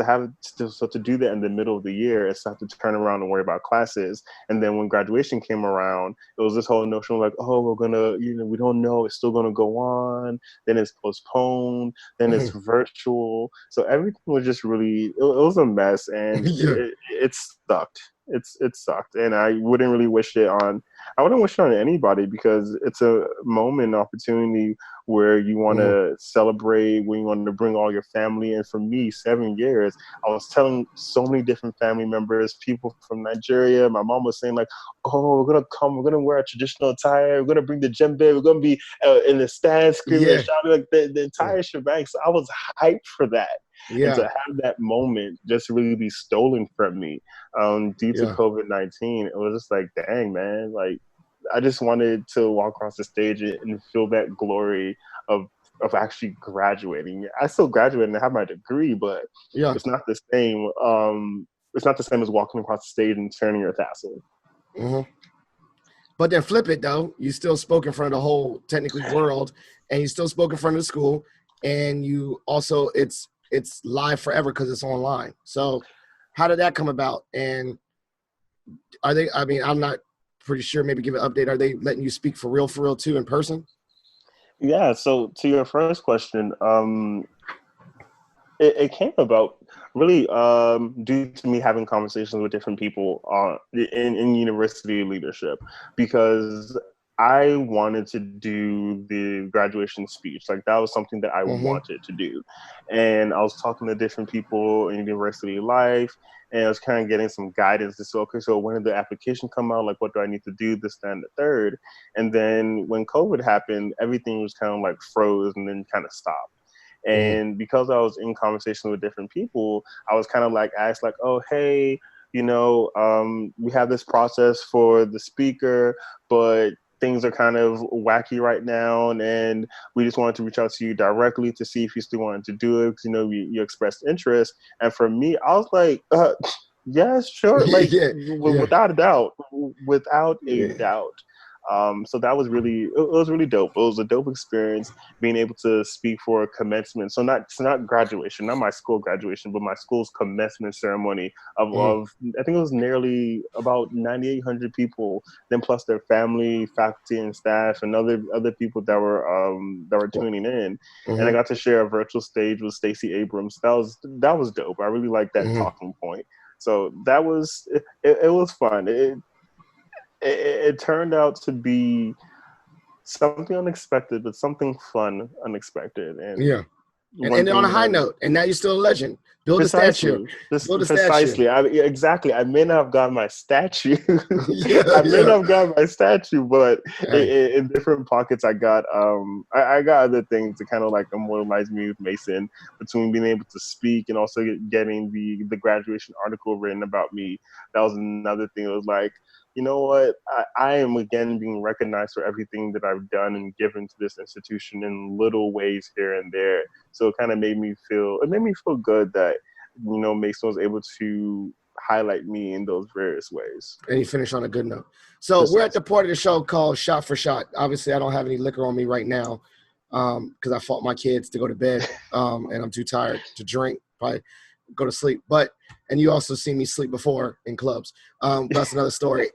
S2: do that in the middle of the year, it's have to turn around and worry about classes. And then when graduation came around, it was this whole notion of like, oh, we're gonna, we don't know, it's still gonna go on. Then it's postponed. Then it's virtual. So everything was just really, it was a mess, and it sucked. It sucked, and I wouldn't wish it on anybody, because it's a moment, opportunity where you want to celebrate, when you want to bring all your family. And for me, 7 years, I was telling so many different family members, people from Nigeria. My mom was saying like, oh, we're going to come, we're going to wear a traditional attire, we're going to bring the djembe, we're going to be in the stands screaming and shouting, like the entire shebang. So I was hyped for that. And to have that moment just really be stolen from me due to COVID-19, it was just like, dang, man, like, I just wanted to walk across the stage and feel that glory of actually graduating. I still graduated and I have my degree, but it's not the same. It's not the same as walking across the stage and turning your tassel.
S1: But then flip it though. You still spoke in front of the whole technically world, and you still spoke in front of the school, and you also it's live forever because it's online. So how did that come about? And are they? I mean, I'm not pretty sure. Maybe give an update. Are they letting you speak for real too in person?
S2: Yeah. So to your first question, it came about really due to me having conversations with different people in university leadership, because I wanted to do the graduation speech. Like, that was something that I wanted to do. And I was talking to different people in university life, and I was kind of getting some guidance to say, okay, so when did the application come out? Like, what do I need to do, this, that, and the third? And then when COVID happened, everything was kind of like froze and then kind of stopped. And because I was in conversation with different people, I was kind of like asked like, oh, hey, we have this process for the speaker, but things are kind of wacky right now, and we just wanted to reach out to you directly to see if you still wanted to do it, because you expressed interest. And for me, I was like, yes, sure, like
S1: Yeah, yeah,
S2: without a doubt, without a
S1: yeah.
S2: doubt. So that was it was really dope. It was a dope experience being able to speak for a commencement. So not graduation, not my school graduation, but my school's commencement ceremony
S1: Mm,
S2: of I think it was nearly about 9,800 people, then plus their family, faculty, and staff, and other people that were tuning in. And I
S1: mm-hmm,
S2: got to share a virtual stage with Stacey Abrams. That was dope. I really liked that
S1: mm-hmm.
S2: talking point. So that was it was fun. It turned out to be something unexpected, but something fun unexpected. And
S1: Yeah. And
S2: one
S1: ended on
S2: thing
S1: a
S2: that
S1: high
S2: I
S1: note. And now you're still a legend. Build a statue.
S2: precisely, this
S1: Build a statue.
S2: precisely, yeah, exactly. I may not have got my statue.
S1: Yeah,
S2: I may
S1: yeah.
S2: not have got my statue, but
S1: Hey.
S2: in different pockets, I got I got other things to kind of like immortalize me with Mason, between being able to speak and also getting the graduation article written about me. That was another thing. It was like, you know what? I am again being recognized for everything that I've done and given to this institution in little ways here and there. So it kind of made me feel good that, Mason was able to highlight me in those various ways.
S1: And you finish on a good note. So we're at the
S2: Precisely.
S1: part of the show called Shot for Shot. Obviously, I don't have any liquor on me right now because I fought my kids to go to bed and I'm too tired to drink. Probably go to sleep. And you also see me sleep before in clubs. That's another story.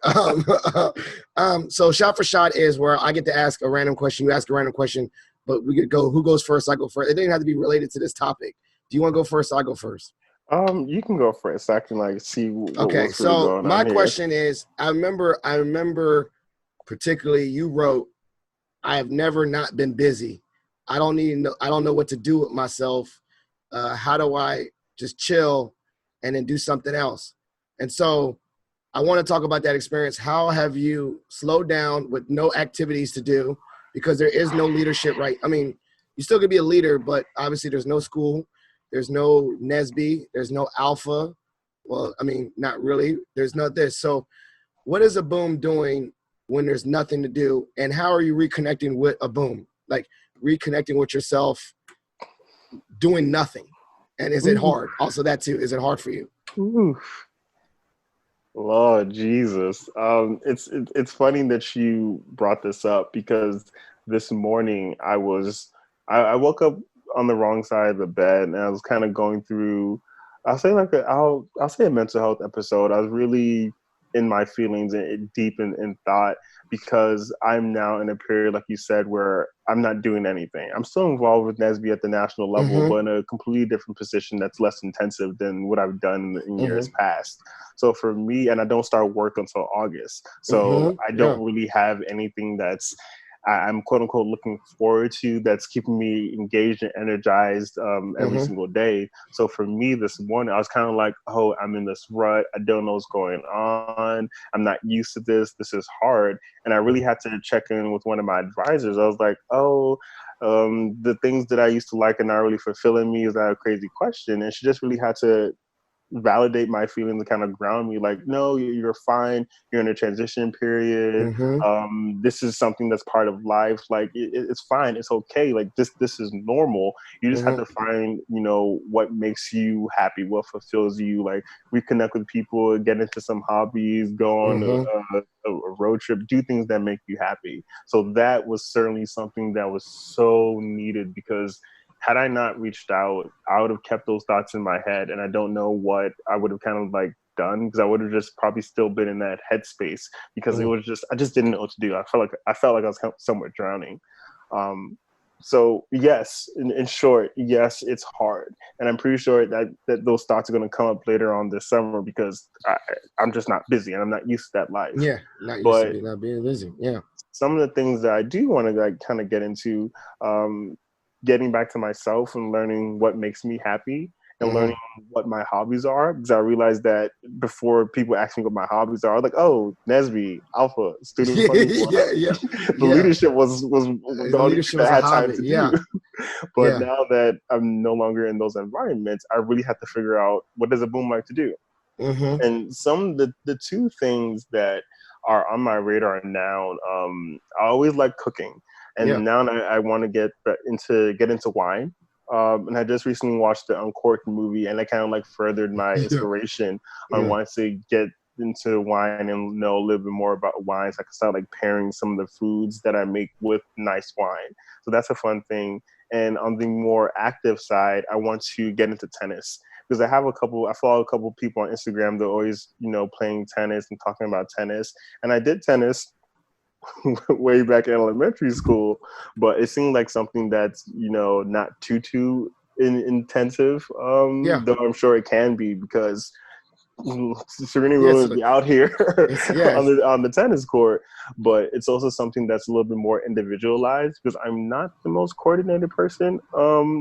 S1: So Shot for Shot is where I get to ask a random question. You ask a random question, but we could go, who goes first? I go first. It didn't have to be related to this topic. Do you want to go first? I go first.
S2: You can go first. I can like see
S1: Okay,
S2: what's really
S1: so
S2: going
S1: my
S2: on here.
S1: question is, I remember particularly you wrote, I have never not been busy. I don't know what to do with myself. How do I just chill and then do something else? And so I want to talk about that experience. How have you slowed down with no activities to do because there is no leadership, right? I mean, you still could be a leader, but obviously there's no school, there's no NSB, there's no alpha. Well, I mean, not really. There's no this. So what is a boom doing when there's nothing to do? And how are you reconnecting with a boom? Like reconnecting with yourself, doing nothing. And is it
S2: Ooh,
S1: hard? Also that too, is it hard for you?
S2: ooh. Lord Jesus. It's funny that you brought this up, because this morning I woke up on the wrong side of the bed, and I was kind of going through, I'll say a mental health episode. I was really in my feelings and deep in thought, because I'm now in a period, like you said, where I'm not doing anything. I'm still involved with NSB at the national level,
S1: Mm-hmm.
S2: but in a completely different position that's less intensive than what I've done in
S1: Mm-hmm.
S2: years past. So for me, and I don't start work until August. So
S1: Mm-hmm.
S2: I
S1: Yeah.
S2: don't really have anything that's I'm quote unquote looking forward to, that's keeping me engaged and energized every
S1: Mm-hmm.
S2: single day. So for me this morning, I was kind of like, oh, I'm in this rut. I don't know what's going on. I'm not used to this. This is hard. And I really had to check in with one of my advisors. I was like, oh, the things that I used to like are not really fulfilling me. Is that a crazy question? And she just really had to validate my feelings and kind of ground me, like, no, you're fine, you're in a transition period.
S1: Mm-hmm.
S2: This is something that's part of life. Like it's fine, it's okay. Like this is normal. You just have
S1: Mm-hmm.
S2: to find, what makes you happy, what fulfills you. Like reconnect with people, get into some hobbies, go on
S1: Mm-hmm.
S2: a road trip, do things that make you happy. So that was certainly something that was so needed, because had I not reached out, I would have kept those thoughts in my head, and I don't know what I would have kind of like done, because I would have just probably still been in that headspace, because it
S1: Mm-hmm.
S2: was just I just didn't know what to do. I felt like I was somewhat drowning. Um, so yes, in short, yes, it's hard, and I'm pretty sure that those thoughts are going to come up later on this summer, because I'm just not busy and I'm not used to that life.
S1: Yeah. Not used to
S2: But
S1: be not being busy. Yeah.
S2: some of the things that I do want to like kind of get into, um, getting back to myself and learning what makes me happy, and
S1: Mm-hmm.
S2: learning what my hobbies are, because I realized that before people ask me what my hobbies are, I was like, oh, Nesby, Alpha, Student Funny
S1: Yeah.
S2: Club.
S1: Yeah.
S2: The
S1: Yeah.
S2: leadership was the only thing
S1: Leadership
S2: that
S1: was
S2: I
S1: a
S2: had time
S1: hobby.
S2: to
S1: Yeah.
S2: do. But
S1: Yeah.
S2: now that I'm no longer in those environments, I really have to figure out, what does a boom like to do?
S1: Mm-hmm.
S2: And some of the two things that are on my radar now. I always like cooking,
S1: Yeah.
S2: and now I want to get into wine. And I just recently watched the Uncorked movie, and I kind of like furthered my
S1: Yeah.
S2: inspiration on
S1: Yeah.
S2: wanting to get into wine and know a little bit more about wines. I can start like pairing some of the foods that I make with nice wine. So that's a fun thing. And on the more active side, I want to get into tennis because I follow a couple people on Instagram. They're always, playing tennis and talking about tennis. And I did tennis way back in elementary school, but it seemed like something that's, not too intensive.
S1: Yeah.
S2: Though I'm sure it can be because Serena
S1: Yes.
S2: Williams be out here
S1: It's yes.
S2: on the tennis court, but it's also something that's a little bit more individualized because I'm not the most coordinated person.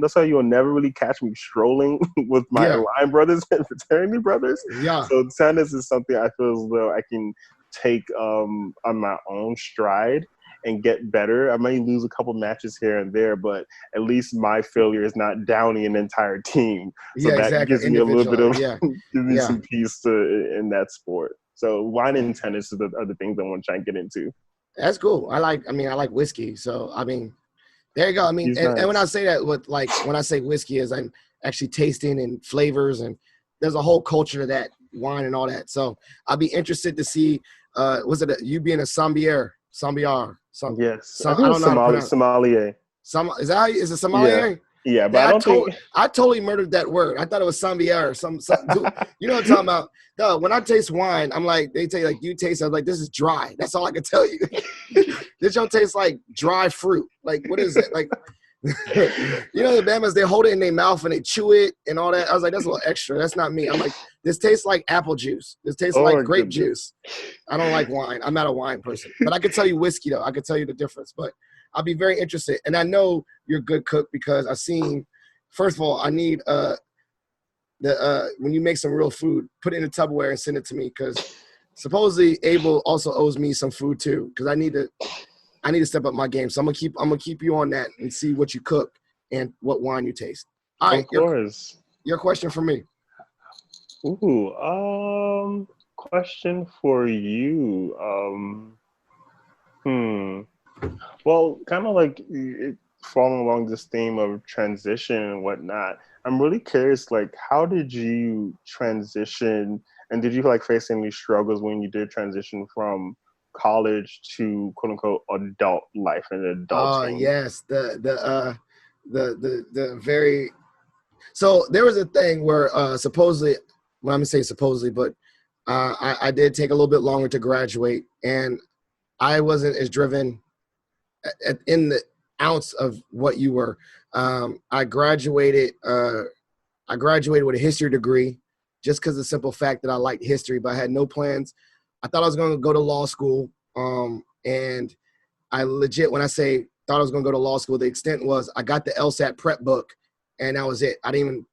S2: That's why you'll never really catch me strolling with my
S1: Yeah.
S2: line brothers and fraternity brothers.
S1: Yeah.
S2: So tennis is something I feel as though I can take on my own stride and get better. I may lose a couple matches here and there, but at least my failure is not downing an entire team. So
S1: Yeah.
S2: that
S1: Exactly.
S2: gives me a little bit of
S1: Individual. Yeah.
S2: give me
S1: Yeah.
S2: some peace in that sport. So wine and tennis are the things I want to try and get into.
S1: That's cool. I like whiskey. So, there you go.
S2: He's
S1: And when I
S2: nice.
S1: say that when I say whiskey is I'm actually tasting and flavors and there's a whole culture to that wine and all that. So I'll be interested to see, was it you being a sommelier,
S2: Yes, I
S1: I
S2: think
S1: don't
S2: it's
S1: know how to pronounce
S2: sommelier.
S1: is that how is it
S2: Yeah,
S1: sommelier?
S2: yeah, but
S1: That
S2: I don't think.
S1: I totally murdered that word. I thought it was sommelier or some you know what I'm talking about. No, when I taste wine, I'm like, they tell you like you taste, I was like, this is dry. That's all I can tell you. This don't taste like dry fruit. Like, what is it? Like, you know, the Bamas, they hold it in their mouth and they chew it and all that. I was like, that's a little extra. That's not me. I'm like, this tastes like apple juice. This tastes
S2: Oh
S1: like
S2: my
S1: grape
S2: goodness.
S1: juice. I don't like wine. I'm not a wine person. But I could tell you whiskey, though. I could tell you the difference. But I'll be very interested. And I know you're a good cook because I've seen, first of all, I need when you make some real food, put it in a Tupperware and send it to me because supposedly Abel also owes me some food too because I need to step up my game. So I'm gonna keep you on that and see what you cook and what wine you taste. All right,
S2: Of course.
S1: your question for me.
S2: Ooh, question for you. Hmm. Well, kind of like following along this theme of transition and whatnot, I'm really curious, like, how did you transition and did you like face any struggles when you did transition from college to quote unquote adult life and adulting?
S1: Yes, the very so there was a thing where supposedly, well, I'm gonna say supposedly, but I did take a little bit longer to graduate, and I wasn't as driven in the ounce of what you were. I graduated. I graduated with a history degree, just because of the simple fact that I liked history, but I had no plans. I thought I was going to go to law school, and I legit, when I say thought I was going to go to law school, the extent was I got the LSAT prep book, and that was it. I didn't even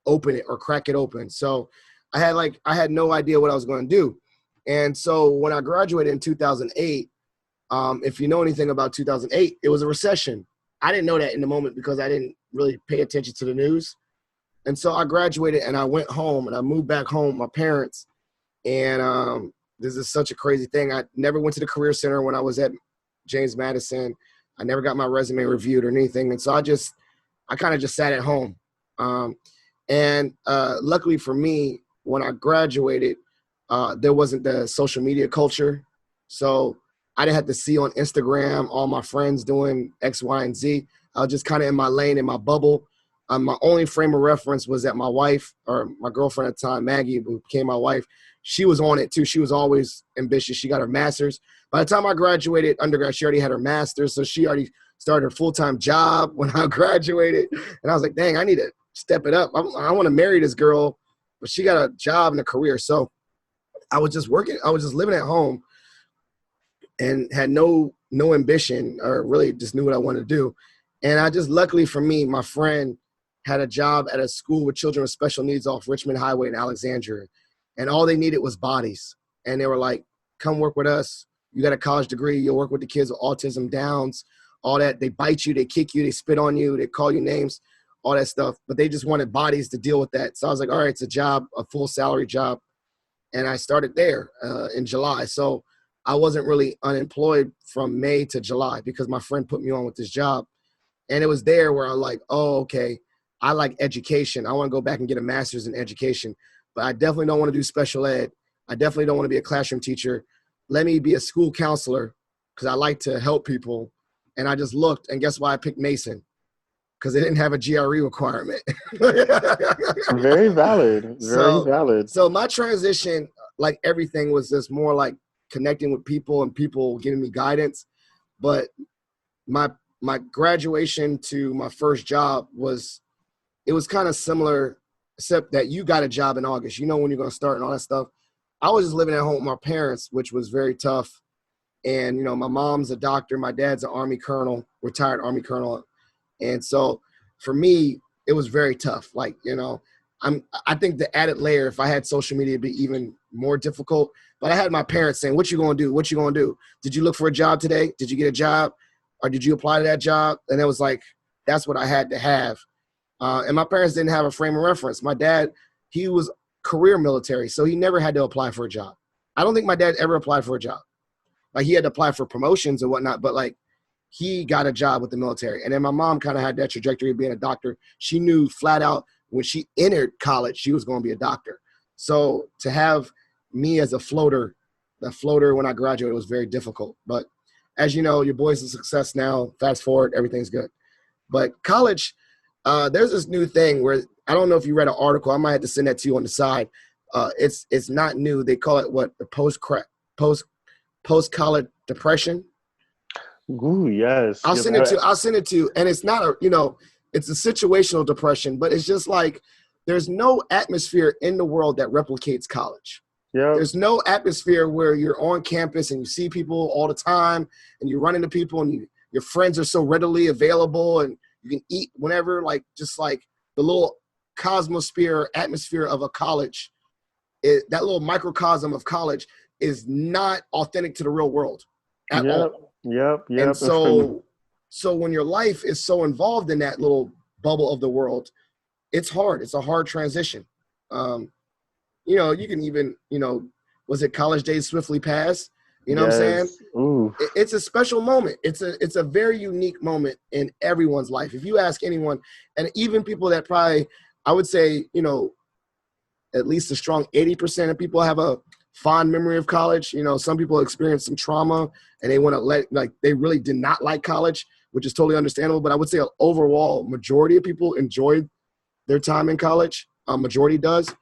S1: open it or crack it open. So I had no idea what I was going to do. And so when I graduated in 2008, if you know anything about 2008, it was a recession. I didn't know that in the moment because I didn't really pay attention to the news. And so I graduated and I went home and I moved back home with my parents. And this is such a crazy thing. I never went to the Career Center when I was at James Madison. I never got my resume reviewed or anything. And so I kind of just sat at home. And luckily for me, when I graduated, there wasn't the social media culture. So I didn't have to see on Instagram all my friends doing X, Y, and Z. I was just kind of in my lane, in my bubble. My only frame of reference was that my wife, or my girlfriend at the time, Maggie, who became my wife, she was on it too. She was always ambitious. She got her master's. By the time I graduated undergrad, she already had her master's. So she already started her full-time job when I graduated. And I was like, dang, I need to step it up. I want to marry this girl, but she got a job and a career. So I was just working. I was just living at home and had no ambition or really just knew what I wanted to do. And I just, luckily for me, my friend had a job at a school with children with special needs off Richmond Highway in Alexandria. And all they needed was bodies. And they were like, come work with us. You got a college degree. You'll work with the kids with autism, Downs, all that. They bite you, they kick you, they spit on you, they call you names, all that stuff. But they just wanted bodies to deal with that. So I was like, all right, it's a job, a full salary job. And I started there in July. So I wasn't really unemployed from May to July because my friend put me on with this job. And it was there where I'm like, oh, okay, I like education. I want to go back and get a master's in education, but I definitely don't want to do special ed. I definitely don't want to be a classroom teacher. Let me be a school counselor because I like to help people. And I just looked, and guess why I picked Mason? Because they didn't have a GRE requirement.
S2: Very valid. Very
S1: so,
S2: valid.
S1: so my transition, like everything, was just more like connecting with people and people giving me guidance. But my graduation to my first job was kind of similar, except that you got a job in August. You know when you're going to start and all that stuff. I was just living at home with my parents, which was very tough. And, my mom's a doctor. My dad's an Army colonel, retired Army colonel. And so for me, it was very tough. Like, I think the added layer, if I had social media, would be even more difficult. But I had my parents saying, what you going to do? What you going to do? Did you look for a job today? Did you get a job? Or did you apply to that job? And it was like, that's what I had to have. And my parents didn't have a frame of reference. My dad, he was career military, so he never had to apply for a job. I don't think my dad ever applied for a job. Like, he had to apply for promotions and whatnot, but like, he got a job with the military. And then my mom kind of had that trajectory of being a doctor. She knew flat out when she entered college, she was going to be a doctor. So to have me as a floater when I graduated was very difficult. But as you know, your boy's a success now. Fast forward, everything's good. But college, there's this new thing where, I don't know if you read an article. I might have to send that to you on the side. It's not new. They call it what? The post college depression.
S2: Ooh, yes.
S1: I'll
S2: Yes,
S1: send it to you. And it's not it's a situational depression, but it's just like, there's no atmosphere in the world that replicates college.
S2: Yep.
S1: There's no atmosphere where you're on campus and you see people all the time and you run into people and your friends are so readily available and you can eat whenever, like, just like the little cosmosphere atmosphere of a college, that little microcosm of college is not authentic to the real world at all.
S2: Yep.
S1: And so when your life is so involved in that little bubble of the world, it's hard. It's a hard transition. You can even, was it college days swiftly pass? You know what I'm saying?
S2: Ooh.
S1: It's a special moment. It's a very unique moment in everyone's life. If you ask anyone, and even people that probably, I would say, at least a strong 80% of people have a fond memory of college. Some people experience some trauma and they want to they really did not like college, which is totally understandable. But I would say an overall majority of people enjoyed their time in college. Majority does.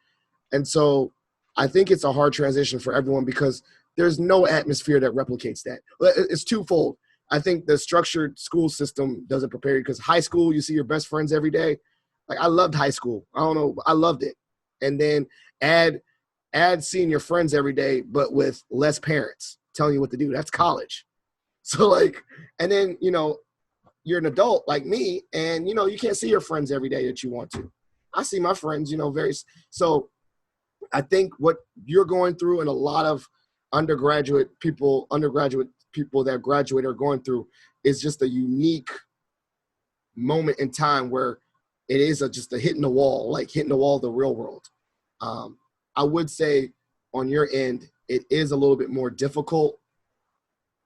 S1: And so I think it's a hard transition for everyone because there's no atmosphere that replicates that. It's twofold. I think the structured school system doesn't prepare you because high school, you see your best friends every day. Like, I loved high school. I don't know. I loved it. And then add seeing your friends every day, but with less parents telling you what to do. That's college. So and then, you're an adult like me and, you can't see your friends every day that you want to. I see my friends, so I think what you're going through and a lot of undergraduate people that graduate are going through is just a unique moment in time where it is just a hitting the wall of the real world. I would say on your end, it is a little bit more difficult.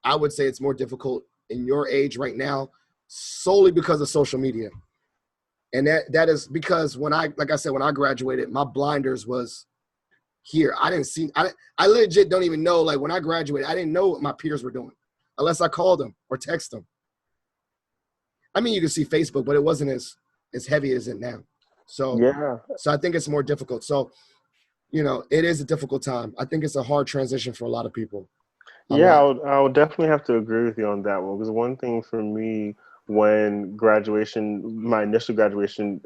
S1: I would say it's more difficult in your age right now, solely because of social media. And that is because when I graduated, my blinders was here. I legit don't even know, when I graduated, I didn't know what my peers were doing unless I called them or text them. I mean, you can see Facebook, but it wasn't as heavy as it now. So,
S2: yeah.
S1: So I think it's more difficult. So, it is a difficult time. I think it's a hard transition for a lot of people.
S2: Yeah, I would definitely have to agree with you on that one because one thing for me when my initial graduation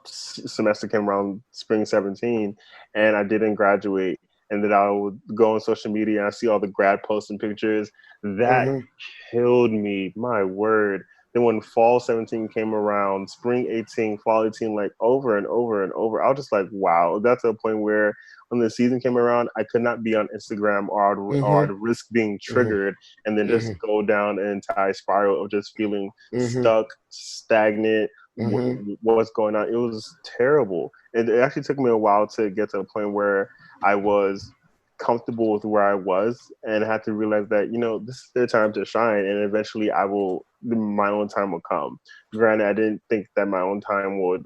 S2: semester came around spring 17 and I didn't graduate and then I would go on social media and I see all the grad posts and pictures that killed me, my word. Then when fall 17 came around, spring 18, fall 18, like over and over and over, I was just like, wow. That's a point where when the season came around, I could not be on Instagram or I'd risk being triggered and then just go down an entire spiral of just feeling stuck, stagnant, what's going on. It was terrible. It actually took me a while to get to a point where I was comfortable with where I was, and had to realize that, you know, this is their time to shine, and eventually my own time will come. Granted, I didn't think that my own time would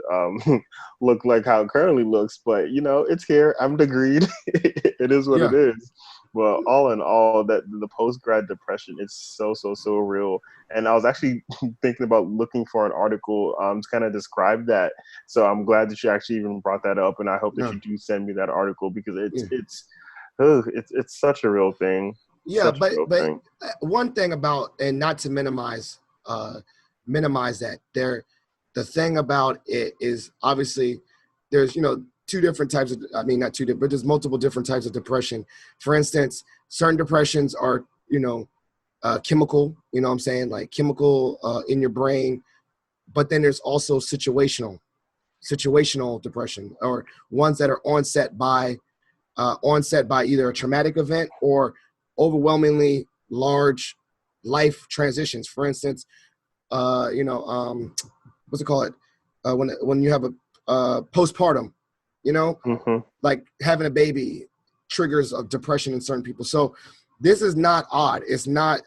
S2: look like how it currently looks, but you know, it's here. I'm degreed. It is what it
S1: Yeah.
S2: is. Well, all in all, that the post grad depression is so real. And I was actually thinking about looking for an article to kind of describe that. So I'm glad that you actually even brought that up, and I hope that
S1: Yeah.
S2: you do send me that article, because
S1: Yeah.
S2: it's such a real thing.
S1: Yeah,
S2: Such a
S1: but
S2: real
S1: but
S2: thing.
S1: one thing about, and not to minimize that, the thing about it is, obviously there's, two different types of, I mean, not two different, but there's multiple different types of depression. For instance, certain depressions are, chemical, you know what I'm saying, like chemical in your brain, but then there's also situational depression, or ones that are onset by either a traumatic event or overwhelmingly large life transitions. For instance, what's it called? When you have a postpartum,
S2: Hmm.
S1: like having a baby triggers of depression in certain people. So this is not odd. It's not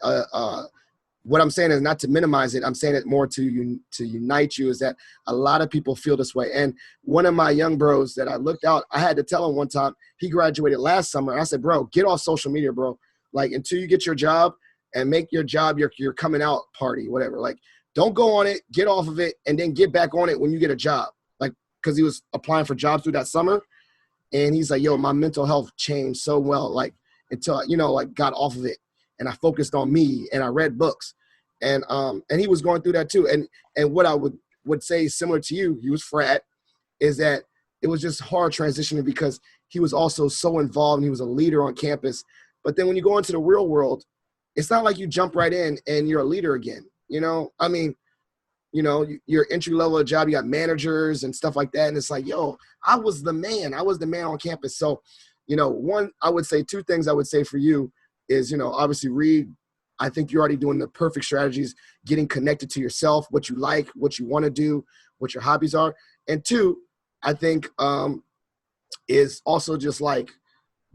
S1: what I'm saying is not to minimize it. I'm saying it more to unite you, is that a lot of people feel this way. And one of my young bros that I looked out, I had to tell him one time, he graduated last summer. I said, bro, get off social media, bro. Like, until you get your job and make your job your coming out party, whatever. Like, don't go on it, get off of it, and then get back on it when you get a job. Like, because he was applying for jobs through that summer. And he's like, yo, my mental health changed so well, like, until, like, got off of it. And I focused on me, and I read books. And he was going through that too. And what I would say, similar to you, he was frat, is that it was just hard transitioning, because he was also so involved and he was a leader on campus. But then when you go into the real world, it's not like you jump right in and you're a leader again. I mean, your entry level job, you got managers and stuff like that. And it's like, yo, I was the man on campus. So, one, I would say two things I would say for you is, obviously read. I think you're already doing the perfect strategies, getting connected to yourself, what you like, what you want to do, what your hobbies are. And two, I think is also just like,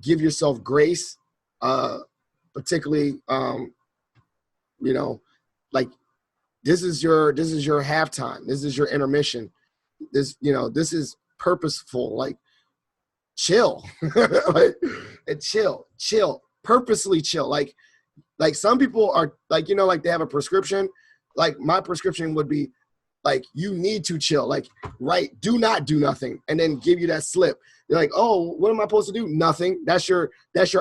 S1: give yourself grace, particularly, like, this is your halftime. This is your intermission. This is purposeful. Like, chill, like, and chill, purposely chill. Like some people are like, like they have a prescription. Like, my prescription would be like, you need to chill. Like, right, do not do nothing, and then give you that slip. You're like, oh, what am I supposed to do? Nothing. That's your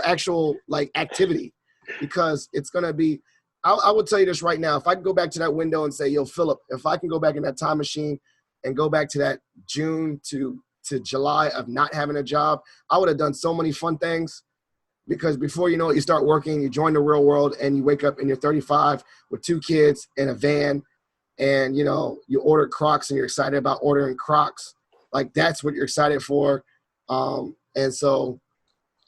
S1: actual, like, activity, because it's gonna be. I would tell you this right now. If I could go back to that window and say, yo, Philip, if I can go back in that time machine and go back to that June to July of not having a job, I would have done so many fun things. Because before you know it, you start working, you join the real world, and you wake up and you're 35 with 2 kids and a van, and you order Crocs and you're excited about ordering Crocs. Like, that's what you're excited for. And so,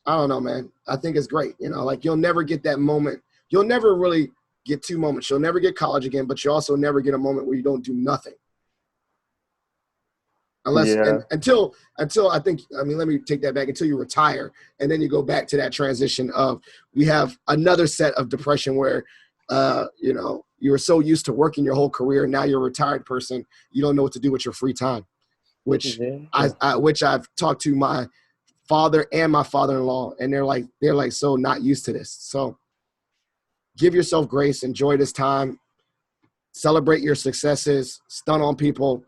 S1: I don't know, man. I think it's great. Like, you'll never get that moment. You'll never really get 2 moments. You'll never get college again, but you also never get a moment where you don't do nothing. Unless, and
S2: Yeah.
S1: until I think, I mean, let me take that back, until you retire, and then you go back to that transition of, we have another set of depression where you were so used to working your whole career, now you're a retired person, you don't know what to do with your free time, which
S2: Yeah.
S1: which I've talked to my father and my father-in-law, and they're like so not used to this. So give yourself grace, enjoy this time, celebrate your successes, stun on people.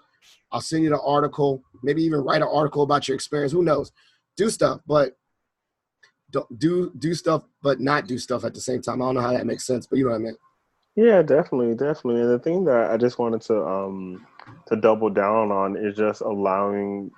S1: I'll send you the article, maybe even write an article about your experience. Who knows? Do stuff, but don't do stuff, but not do stuff at the same time. I don't know how that makes sense, but you know what I mean.
S2: Yeah, definitely, definitely. And the thing that I just wanted to double down on is just allowing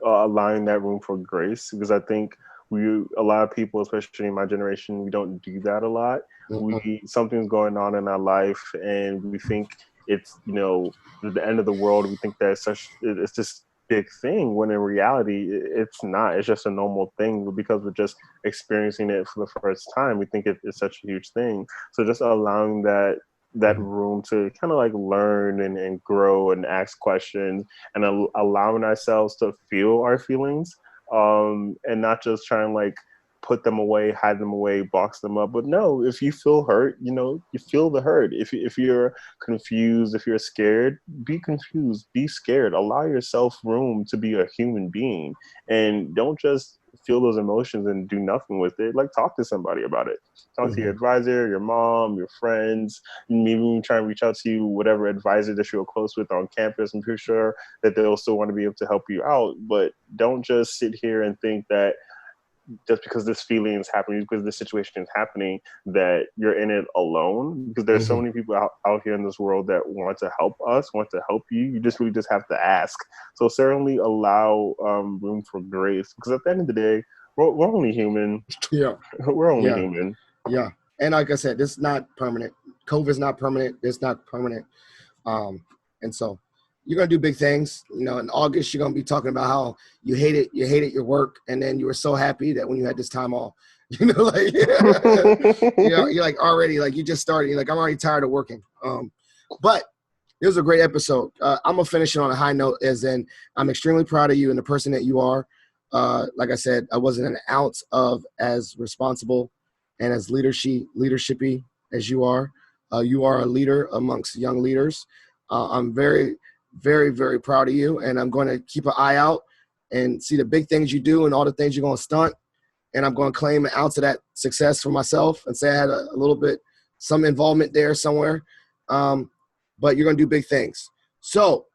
S2: that room for grace, because I think a lot of people, especially in my generation, we don't do that a lot.
S1: Mm-mm.
S2: We Something's going on in our life, and we think it's, the end of the world. We think that it's this big thing, when in reality it's not. It's just a normal thing, because we're just experiencing it for the first time. We think it's such a huge thing. So just allowing that room to kind of like learn and grow and ask questions, and allowing ourselves to feel our feelings, and not just trying like put them away, hide them away, box them up. But no, if you feel hurt, you feel the hurt. If you're confused, if you're scared, be confused, be scared. Allow yourself room to be a human being, and don't just feel those emotions and do nothing with it. Like, talk to somebody about it. Talk to your advisor, your mom, your friends. Maybe try and reach out to you, whatever advisor that you're close with on campus. I'm pretty sure that they'll still want to be able to help you out. But don't just sit here and think that just because this feeling is happening, because this situation is happening, that you're in it alone. Because there's so many people out here in this world that want to help us, want to help you. You just really just have to ask. So certainly allow room for grace, because at the end of the day, we're only human.
S1: Yeah.
S2: We're only human.
S1: Yeah. And like I said, this is not permanent. COVID is not permanent. It's not permanent. And so you're going to do big things. In August, you're going to be talking about how you hated your work. And then you were so happy that when you had this time off, you're like already, like you just started, you're like, I'm already tired of working. But it was a great episode. I'm going to finish it on a high note, as in I'm extremely proud of you and the person that you are. Like I said, I wasn't an ounce of as responsible and as leadershipy as you are. You are a leader amongst young leaders. I'm very, very, very proud of you, and I'm going to keep an eye out and see the big things you do and all the things you're going to stunt. And I'm going to claim an ounce of that success for myself and say I had a little bit, some involvement there somewhere. But you're going to do big things. So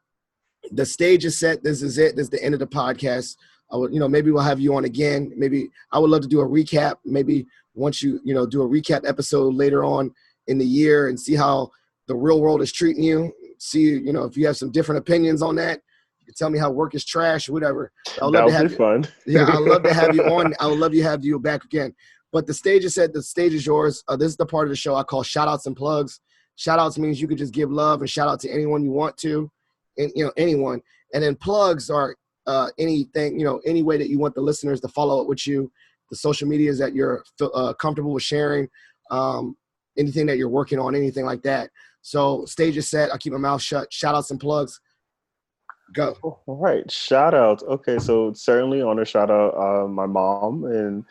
S1: the stage is set. This is it. This is the end of the podcast. I would, maybe we'll have you on again. Maybe I would love to do a recap. Maybe once you, do a recap episode later on in the year and see how the real world is treating you. See, if you have some different opinions on that, you can tell me how work is trash or whatever. I would love to have you.
S2: Fun.
S1: Yeah, I'd love to have you on. I would love to have you back again. But the stage is set. The stage is yours. This is the part of the show I call shout outs and plugs. Shout outs means you could just give love and shout out to anyone you want to, and anyone. And then plugs are anything, any way that you want the listeners to follow up with you, the social medias that you're comfortable with sharing, anything that you're working on, anything like that. So stage is set. I keep my mouth shut. Shout outs and plugs. Go.
S2: All right. Shout out. Okay. So certainly want to shout out my mom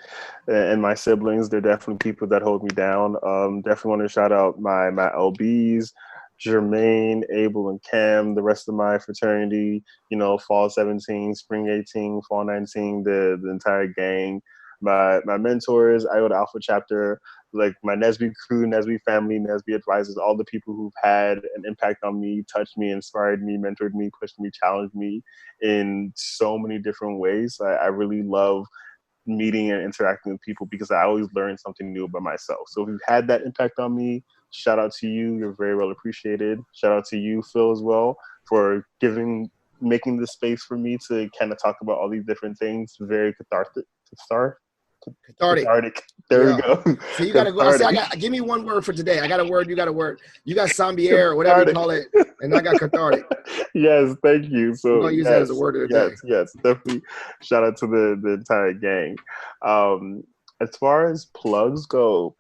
S2: and my siblings. They're definitely people that hold me down. Definitely want to shout out my LBs, Jermaine, Abel, and Cam, the rest of my fraternity, fall 17, spring 18, fall 19, the entire gang. My mentors, Iota Alpha Chapter, like my Nesby crew, Nesby family, Nesby advisors, all the people who've had an impact on me, touched me, inspired me, mentored me, pushed me, challenged me in so many different ways. I really love meeting and interacting with people because I always learn something new about myself. So if you've had that impact on me, shout out to you. You're very well appreciated. Shout out to you, Phil, as well, for making this space for me to kind of talk about all these different things. Very cathartic. There we go.
S1: So you gotta go. Give me one word for today. I got a word. You got a word. You got sombier or whatever you call it, and I got cathartic.
S2: Yes, thank you. So
S1: I'm gonna use that as a word of the day.
S2: Yes, definitely. Shout out to the entire gang. As far as plugs go,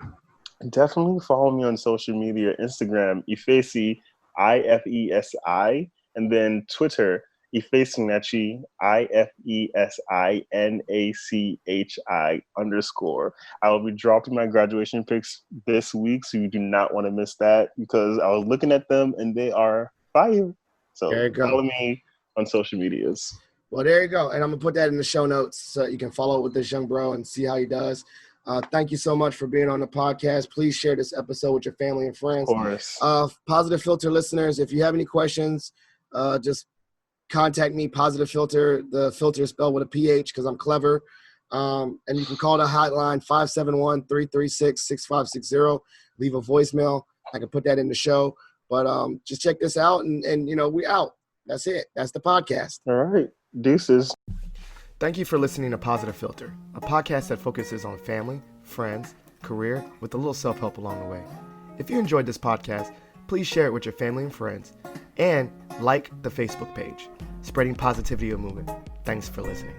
S2: definitely follow me on social media: Instagram, Ifesi, IFESI, and then Twitter, Ifesinachi, IFESINACHI_. I will be dropping my graduation pics this week, so you do not want to miss that because I was looking at them and they are fire. So follow me on social medias.
S1: Well, there you go. And I'm going to put that in the show notes so you can follow with this young bro and see how he does. Thank you so much for being on the podcast. Please share this episode with your family and friends.
S2: Of course.
S1: Positive Philter listeners, if you have any questions, just contact me, Positive Philter. The filter is spelled with a PH because I'm clever. And you can call the hotline 571-336-6560. Leave a voicemail. I can put that in the show. But just check this out and we out. That's it. That's the podcast.
S2: All right. Deuces.
S1: Thank you for listening to Positive Philter, a podcast that focuses on family, friends, career, with a little self-help along the way. If you enjoyed this podcast, please share it with your family and friends, and like the Facebook page, Spreading Positivity of Movement. Thanks for listening.